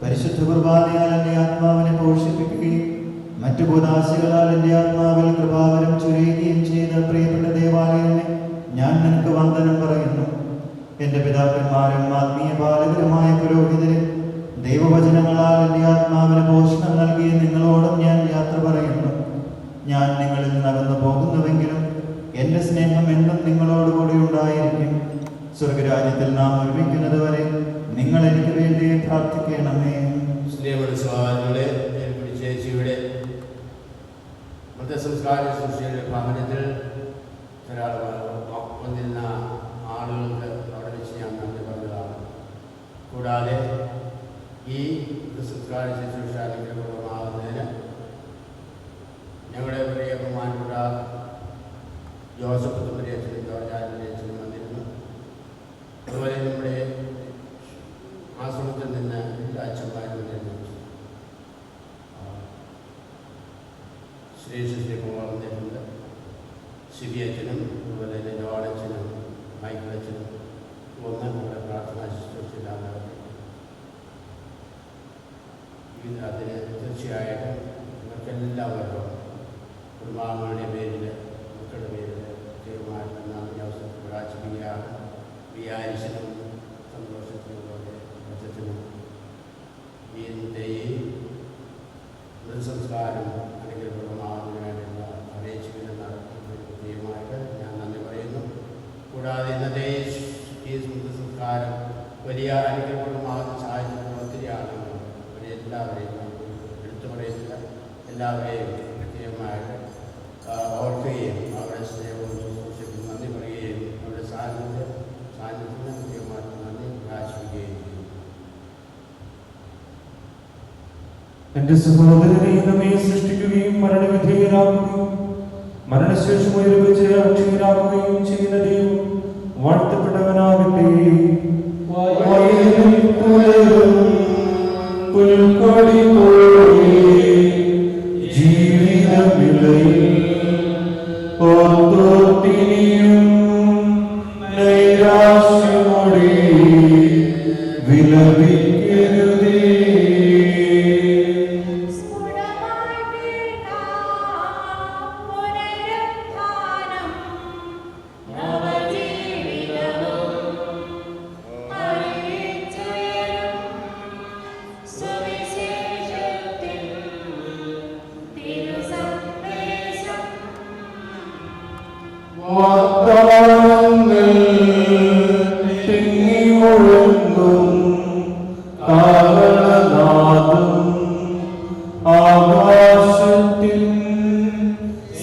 പരിശുദ്ധ കുർബാനയാൽ എന്റെ ആത്മാവിനെ പോഷിപ്പിക്കുകയും മറ്റു ഭൂതാശികളാൽ എന്റെ ആത്മാവിൽ കൃപാവരം ചൊരിയുകയും ചെയ്ത പ്രിയപ്പെട്ട ദേവാലയമേ, ഞാൻ നിനക്ക് വന്ദനം പറയുന്നു. എന്റെ പിതാക്കന്മാരും ആത്മീയ ബാലകരുമായ പുരോഹിതരെ, ദൈവവചനങ്ങളാൽ എന്റെ ആത്മാവിന് പോഷണം നൽകിയ നിങ്ങളോടും ഞാൻ യാത്ര പറയുന്നു. ഞാൻ നിങ്ങളിൽ നിന്നകന്നു പോകുന്നുവെങ്കിലും എന്റെ സ്നേഹം എന്നും നിങ്ങളോടുകൂടി ഉണ്ടായിരിക്കും. സ്വർഗരാജ്യത്തിൽ നാം ഒരുമിക്കുന്നത് വരെ നിങ്ങൾ എനിക്ക് വേണ്ടി പ്രാർത്ഥിക്കണമേ. സ്നേഹങ്ങളുടെ ചേച്ചിയുടെ മൃതസംസ്കാര ശുശ്രൂഷയുടെ ഭവനത്തിൽ വന്നിരുന്ന ആളുകൾക്ക് അവിടെ വെച്ച് ഞാൻ നന്ദി പറഞ്ഞതാണ്. കൂടാതെ ഈ മൃതസംസ്കാര ശുശ്രൂഷ അനുഗ്രഹപൂർവ്വമാകുന്നതിന് ഞങ്ങളുടെ പ്രിയ ബഹുമാനപ്പെട്ട സിബി അച്ഛനും അതുപോലെ തന്നെ ജോളച്ചനും മൈക്കിളച്ചനും ഒന്ന് നമ്മുടെ പ്രാർത്ഥന ശുശ്രൂഷയിലാണ്. അതിന് തീർച്ചയായിട്ടും ഇവർക്കെല്ലാവരും കുടുംബാംഗങ്ങളുടെ പേരിൽ മക്കളുടെ പേരിൽ തീരുമാനം നന്ദി അവസരം പ്രകാശിപ്പിക്കുകയാണ്. വിചാരിച്ചനും സന്തോഷത്തിനും അച്ഛനും ഇന്നത്തെ ഈ മൃതസംസ്കാരം അനുഗ്രഹമാകുന്നതിന് വേണ്ടിയുള്ള അപേക്ഷിക്കുന്ന നടത്തുന്നതിന് പ്രത്യേകമായിട്ട് ഞാൻ നന്ദി പറയുന്നു. കൂടാതെ ഇന്നത്തെ ഈ മൃതസംസ്കാരം വലിയ അനുഗ്രഹമാകുന്ന സാഹചര്യത്തിൽ ഒത്തിരി ആളുകൾ എല്ലാവരെയും എടുത്തു പറയുന്നില്ല, എല്ലാവരെയും പ്രത്യേകമായിട്ട് ഓർക്കുകയും അവരുടെ സ്നേഹവും ശുശ്രൂഷയ്ക്കും നന്ദി പറയുകയും അവരുടെ സാന്നിധ്യത്തിന് പ്രത്യേകമായിട്ട് നന്ദി പ്രകാശിപ്പിക്കുകയും ചെയ്യും. എന്റെ സഹോദരനെ നമ്മെ സൃഷ്ടിക്കുകയും മരണവിധേയരാക്കുകയും മരണശേഷം ഉയർപ്പിച്ച് അക്ഷയരാക്കുകയും ചെയ്യുന്ന ദൈവം വാഴ്ത്തപ്പെട്ടവനാകട്ടെ. പുൽക്കൊടി ജീവിതവിളയിൽ ഓർത്തോത്തിനിയും നൈരാശ്യമോടെ വിലപിക്കരുതേ. ആകാശത്തിൻ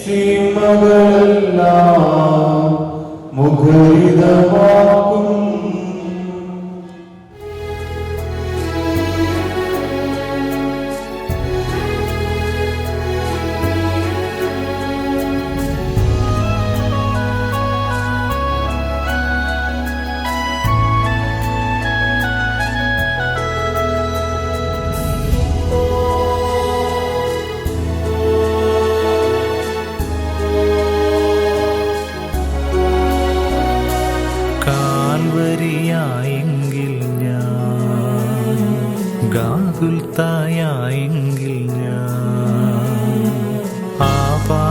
സീമകളെല്ലാം മുഖരിതമാക്കും. കാൽവരിയായെങ്കിൽ ഞാൻ, ഗാഗുൽത്തായെങ്കിൽ ഞാൻ, ആപാദസ്പർശങ്ങളാൽ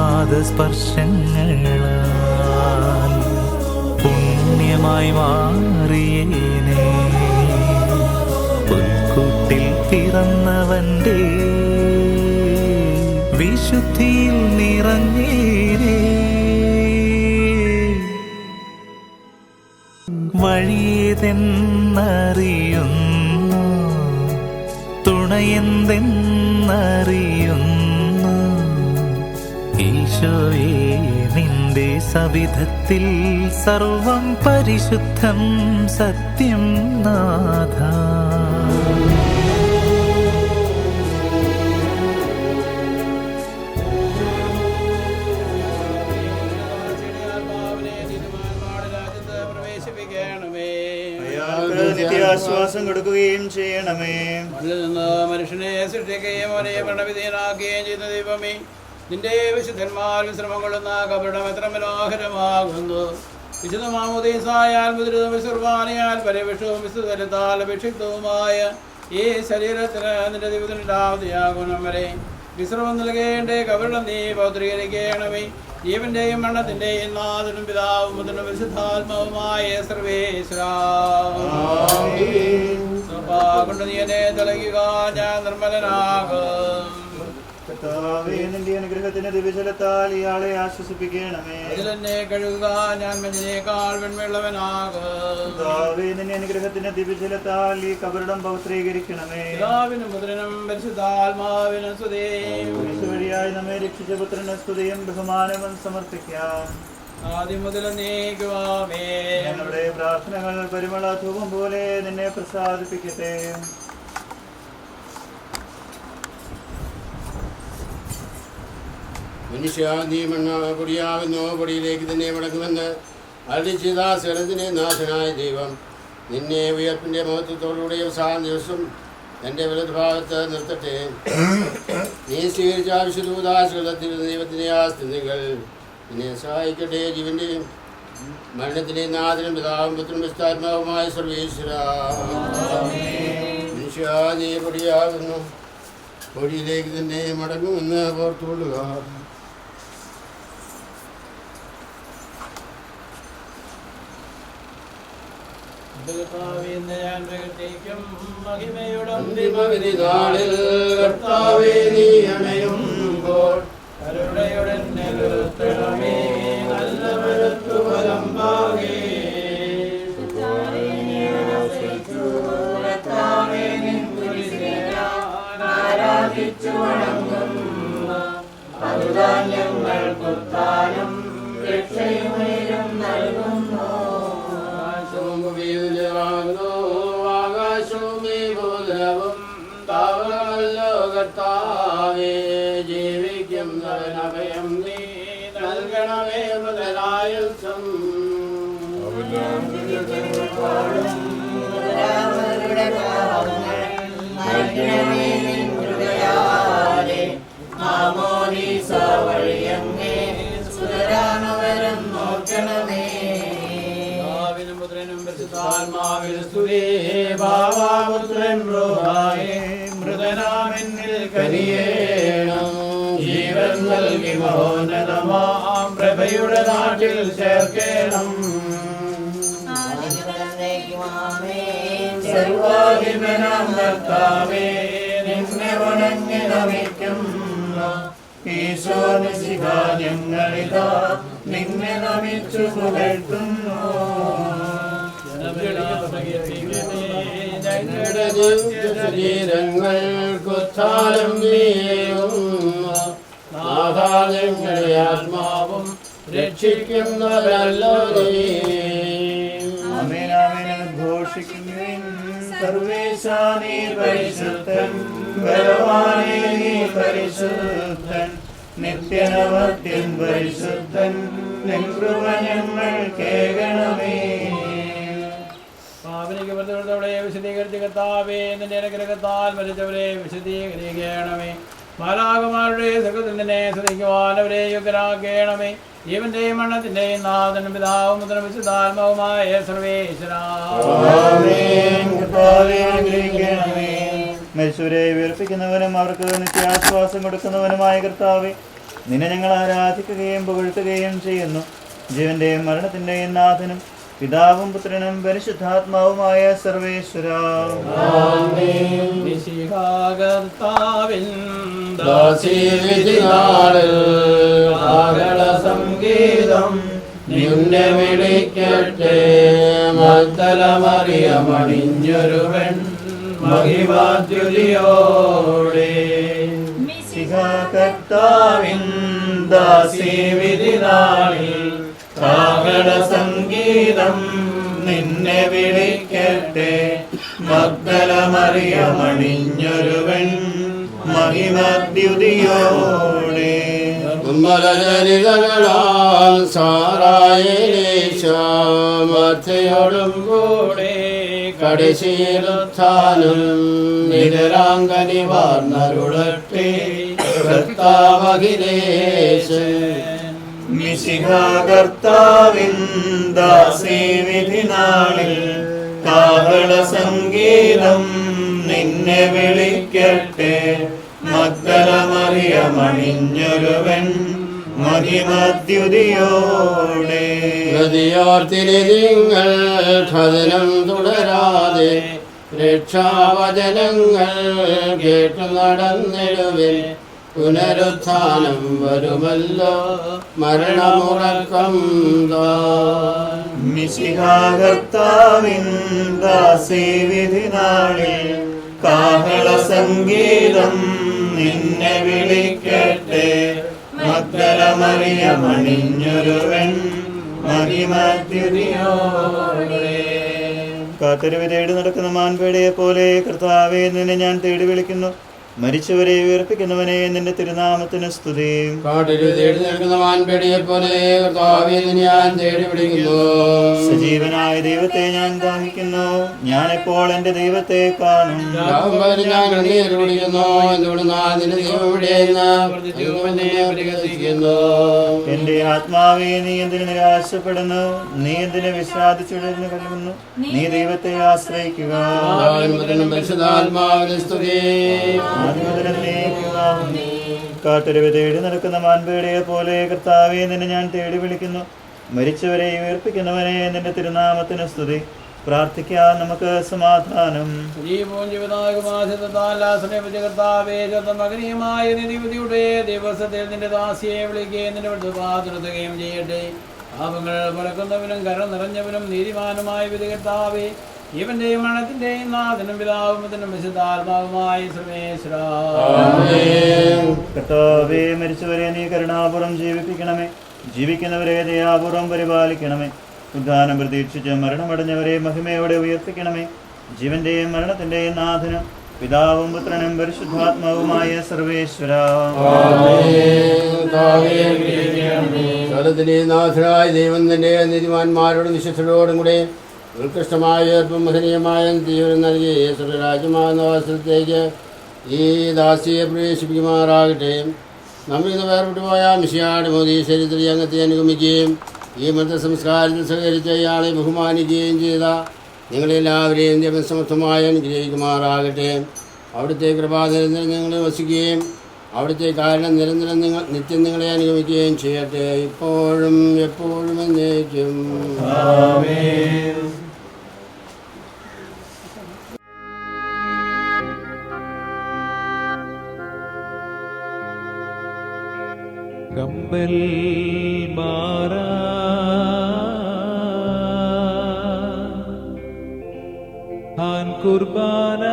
പുണ്യമായി മാറിയേനെ. പുൽക്കൂട്ടിൽ പിറന്നവന്റെ വിശുദ്ധിയിൽ നിറഞ്ഞേനെ. വഴിയെന്തെന്നറിയുന്നു, തുണയെന്തെന്നറിയുന്നു. ഈശോയെ നിന്റെ സവിധത്തിൽ സർവം പരിശുദ്ധം സത്യം നാഥ. നിത്യാശ്വാസം കൊടുക്കുകയും ചെയ്യണമേ. മണ്ണിൽ നിന്ന് മനുഷ്യനെ സൃഷ്ടിക്കുകയും അവനെ മരണവിധേയനാക്കുകയും ചെയ്യുന്ന ദൈവമേ, നിന്റെ വിശുദ്ധന്മാർ വിശ്രമം കൊള്ളുന്ന കപടം എത്ര മനോഹരമാകുന്നു. വിശുദ്ധ മാമോദീസായാൽ മുദ്രിതവും വിശ്വർവാനയാൽ പരിവിഷവും വിശുദ്ധത്താൽ അപേക്ഷിതവുമായ ഈ ശരീരത്തിന് നിന്റെ ദൈവത്തിനുണ്ടാവുകയാകും വരെ വിശ്രമം നൽകേണ്ട കപടം നീ പൗത്രീകരിക്കണമേ. ജീവന്റെയും മരണത്തിന്റെയും നാഥനും പിതാവും മുതലും വിശുദ്ധാത്മാവുമായ സർവേശ്വരാ കൊണ്ട് നീ എന്നെ തിളങ്ങുക, ഞാൻ നിർമ്മലനാകും. കർത്താവേ, നിന്റെ അനുഗ്രഹത്തിന് ദിവ്യജലത്താൽ ഇയാളെ ആശ്വസിപ്പിക്കണമേ. അതിലെന്നെ കഴുകുക, ഞാൻ മഞ്ഞിനേക്കാൾ വെണ്മയുള്ളവനാകും. കർത്താവേ, നിന്റെ അനുഗ്രഹത്തിന് ദിവ്യജലത്താൽ ഈ കബറിടം പവിത്രീകരിക്കണമേ. പിതാവിനും പുത്രനും പരിശുദ്ധാത്മാവിനും സ്തുതി. വഴിയായി നമ്മെ രക്ഷിച്ച പുത്രന് സ്തുതിയും ബഹുമാനവും സമർപ്പിക്കാം. ആദ്യം മുതൽ നീക്കുവാമേ. ഞങ്ങളുടെ പ്രാർത്ഥനകൾ പരിമള ധൂപം പോലെ നിന്നെ പ്രസാദിപ്പിക്കട്ടെ. മനുഷ്യ നീ മണ്ണ പൊടിയാകുന്നു, പൊടിയിലേക്ക് തന്നെ മടങ്ങുമെന്ന് അരുളിച്ചെയ്ത നാശനായ ദൈവം നിന്നെ ഉയർപ്പിൻ്റെ മഹത്വത്തോടുകൂടി അവസാന ദിവസം എൻ്റെ വലതുഭാഗത്ത് നിർത്തട്ടെ. നീ സ്വീകരിച്ച വിശുദ്ധൂദാശീലത്തിൽ ദൈവത്തിൻ്റെ ആ സ്ഥിതികൾ എന്നെ സഹായിക്കട്ടെ. ജീവന്റെയും മരണത്തിലെ നാഥനും പിതാവും പുത്രനും വിസ്താത്മാവുമായ സർവേശ്വര, മനുഷ്യ നീ പൊടിയാകുന്നു, പൊടിയിലേക്ക് തന്നെ മടങ്ങുമെന്ന് ഓർത്തുകൊള്ളുക. ഞാൻ പ്രകൃതിക്കും മഹിമയുടെ അന്തിമവിധിനാളിൽ കർത്താവേ നീ അണയുമ്പോൾ കരുണയുടെ നിർത്തണമേ നല്ല മരത്തു വലമ്പാകേ ആരാധിച്ചു വണങ്ങുന്നു. അതുധാന്യങ്ങൾ കുത്താനും രക്ഷയുമേലും നൽകുന്നു. ആകാശവും ഈ ഭൂതലവും താവളമല്ലോ കർത്താവേ, ജീവിക്കുന്നവനഭയം നീ നൽകണമേ മുതലായുസം. അവരുടെ പാപങ്ങൾ മറിക്കണമേ നിൻ കൃപയാലെ. മാമോദീസ വഴിയങ്ങേ സുതരാമവരം നോക്കണമേ. പുത്രനും പരിശുദ്ധാത്മാവിൽ സ്തുതി. ഭാവാപുത്രൻ റൂഹായേ മൃതനാമെന്നിൽ കരിയേണം. ജീവൻ നൽകി മഹോന്നതമാം പ്രഭയുടെ നാട്ടിൽ ചേർക്കേണം. സർവാധിപനാം കർത്താവേ നിന്നെ വണങ്ങി നമിക്കുന്നു. ഈശോ മിശിഹാ ഞങ്ങളിതാ നിന്നെ നമിച്ചു പുകഴ്ത്തുന്നു. ഞങ്ങളുടെ ശരീരങ്ങൾക്കുത്ഥാനം നീയുന്നു. നാഥാ ഞങ്ങളുടെ ആത്മാവും രക്ഷിക്കുന്നവരല്ലോ നീ. ഘോഷിക്കുവിൻ സർവേശാ നീ പരിശുദ്ധൻ, ബലവാനേ നീ പരിശുദ്ധൻ, നിത്യനമത്യൻ പരിശുദ്ധൻ, നിൻ കൃപ ഞങ്ങൾ കേൾക്കണമേ. പാവനികത്തോടെ വിശദീകരിച്ച കർത്താവേ നിന്റെ അനുഗ്രഹത്താൽ മരിച്ചവരെ വിശദീകരിക്കണമേ. മാലാഖമാരുടെ സുഖത്തിൽ നിന്നെ ശ്രദ്ധിക്കുവാൻ അവരെ യോഗ്യരാക്കണമേ. ജീവന്റെയും മരണത്തിന്റെയും നാഥനും പിതാവും പുത്രനും വിശുദ്ധാത്മാവുമായ സർവേശ്വരാ, മരിച്ചവരെ ഉയർപ്പിക്കുന്നവനും അവർക്ക് നിത്യാശ്വാസം കൊടുക്കുന്നവനുമായ കർത്താവേ, നിന്നെ ഞങ്ങൾ ആരാധിക്കുകയും പുകഴ്ത്തുകയും ചെയ്യുന്നു. ജീവന്റെയും മരണത്തിന്റെയും നാഥനും പിതാവും പുത്രനും പരിശുദ്ധാത്മാവുമായ സർവേശ്വരാ, സംഗീതം നിന്നെ വിളിക്കട്ടെ. മഗ്ദലമറിയമണിഞ്ഞൊരുവൻ മഹിമാദ്യുതിയോടെ കർത്താവിൻ ദാസീവിധിനാളിൽ കാഹള സംഗീതം നിന്നെ വിളിക്കട്ടെ. മഗ്ദലമറിയമണിഞ്ഞൊരുവൻ മഹിമദ്യുതിയോടെ മലചരിതകളാൽ സാറായേശോടും കൂടെ കടിശീലുത്ഥാനം നിരരാങ്കനിവാർന്നരുളട്ടെ കർത്താവഖിലേശൻ. മിശിഹാ കർത്താവിൻ ദാസീവിധിനാളിൽ കാഹള സംഗീതം നിന്നെ വിളിക്കട്ടെ. മഗ്ദലമറിയമണിഞ്ഞൊരുവൻ മഹിമദ്യുതിയോടെ ഹൃദയോർത്തിരി നിങ്ങൾ ഖദനം തുടരാതെ രക്ഷാവചനങ്ങൾ കേട്ടു നടന്നിടുവിൻ. പുനരുത്ഥാനം വരുമല്ലോ മരണമുറക്കം താൻ. മിശിഹാ കർത്താവിൻ ദാസീവിധിനാളിൽ കാഹള സംഗീതം നിന്നെ വിളിക്കട്ടെ. മഗ്ദലമറിയമണിഞ്ഞൊരുവൻ മഹിമദ്യുതിയോടെ കാത്തരുവി തേടി നടക്കുന്ന മാൻപേടയെ പോലെ കർത്താവേ നിന്നെ ഞാൻ തേടി വിളിക്കുന്നു. മരിച്ചവരെ ഉയർപ്പിക്കുന്നവനെ നിന്റെ തിരുനാമത്തിന് സ്തുതി. കാട്ടിൽ തേടി നിൽക്കുന്ന മാൻപേടിയെ പോലെ കർത്താവേ നിന്നെ ഞാൻ തേടി പിടിക്കുന്നു. സജീവനായ ദൈവത്തെ ഞാൻ ദാഹിക്കുന്നു, ഞാൻ എപ്പോൾ എന്റെ ദൈവത്തെ കാണും. രാവും പകലും ഞാൻ കണ്ണീര് കുടിക്കുന്നു, എന്തുകൊണ്ടെന്നാൽ നിന്റെ ദൈവം എവിടെയെന്ന് എന്നെ പരിഹസിക്കുന്നു. എന്റെ ആത്മാവേ, നീ എന്തിനു നിരാശപ്പെടുന്നു? നീ എന്തിനു വിശ്രാദിച്ചുടരുന്നു കലകുന്നു? നീ ദൈവത്തെ ആശ്രയിക്കുക. പരിശുദ്ധാത്മാവിനെ സ്തുതി. കാട്ടരുവ തേടി നടക്കുന്ന മാൻപേടിയെ പോലെ കർത്താവേ നിന്നെ ഞാൻ തേടി വിളിക്കുന്നു. മരിച്ചവരെ ഉയർപ്പിക്കുന്നവനെ നിന്റെ തിരുനാമത്തിന് സ്തുതി. പ്രാർത്ഥിക്കാൻ നമുക്ക് സമാധാനം. മകനീയമായ നിധിപതിയുടെ ദിവസത്തിൽ നിന്റെ ദാസിയെ വിളിക്കുകയും നിന്റെ പാത്രത്തുകയും ചെയ്യട്ടെ. പാപങ്ങൾ പറക്കുന്നവനും കരം നിറഞ്ഞവനും നീതിമാനുമായ വിധി കർത്താവേ, ഇവന്റെയും മരണത്തിന്റെയും നാഥനും പിതാവുമത്തിനും വിശുദ്ധാത്മാവുമായി സർവേശ്വര. കർത്താവേ, മരിച്ചവരെ നീ കരുണാപൂർവം ജീവിപ്പിക്കണമേ, ജീവിക്കുന്നവരെ ദയാപൂർവം പരിപാലിക്കണമേ. ഉദ്ധാനം പ്രതീക്ഷിച്ച് മരണമടഞ്ഞവരെ മഹിമയോടെ ഉയർപ്പിക്കണമേ. ജീവന്റെയും മരണത്തിന്റെയും നാഥനും പിതാവും പുത്രനും പരിശുദ്ധാത്മാവുമായ സർവേശ്വര. നാഥനായ ദൈവം തന്റെ നീതിമാന്മാരോടും വിശുദ്ധരോടും കൂടെ ഉത്കൃഷ്ടമായ മഹനീയമായ തീവ്രം നൽകി രാജ്യമാകുന്ന വാസത്തിലേക്ക് ഈ ദാസിയെ പ്രവേശിപ്പിക്കുമാറാകട്ടെ. നമ്മിൽ നിന്ന് വേർപെട്ടുപോയ മിശിഹായുടെ മോദി ശരീരത്തിൽ അംഗത്തെ അനുഗമിക്കുകയും ഈ മതസംസ്കാരത്തിൽ സഹകരിച്ച ഇയാളെ ബഹുമാനിക്കുകയും ചെയ്ത നിങ്ങളെല്ലാവരെയും ദൈവസമർത്ഥമായി അനുഗ്രഹിക്കുമാറാകട്ടെ. അവിടുത്തെ കൃപ നിരന്തരം ഞങ്ങളെ വസിക്കുകയും അവിടുത്തെ കാരണം നിരന്തരം നിത്യം നിങ്ങളെ അനുഗമിക്കുകയും ചെയ്യട്ടെ, ഇപ്പോഴും എപ്പോഴും എന്നേക്കും. കമ്പൽ മാറാ ഹാൻ കുർബാന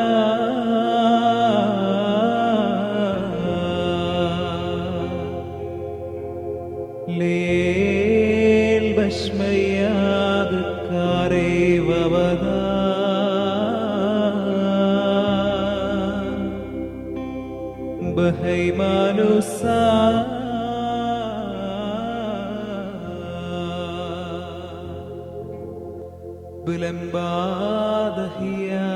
ലേൽ ബശ്മയാദ് കാരേവവദ ബഹൈമാനുസാ بلمبادهيا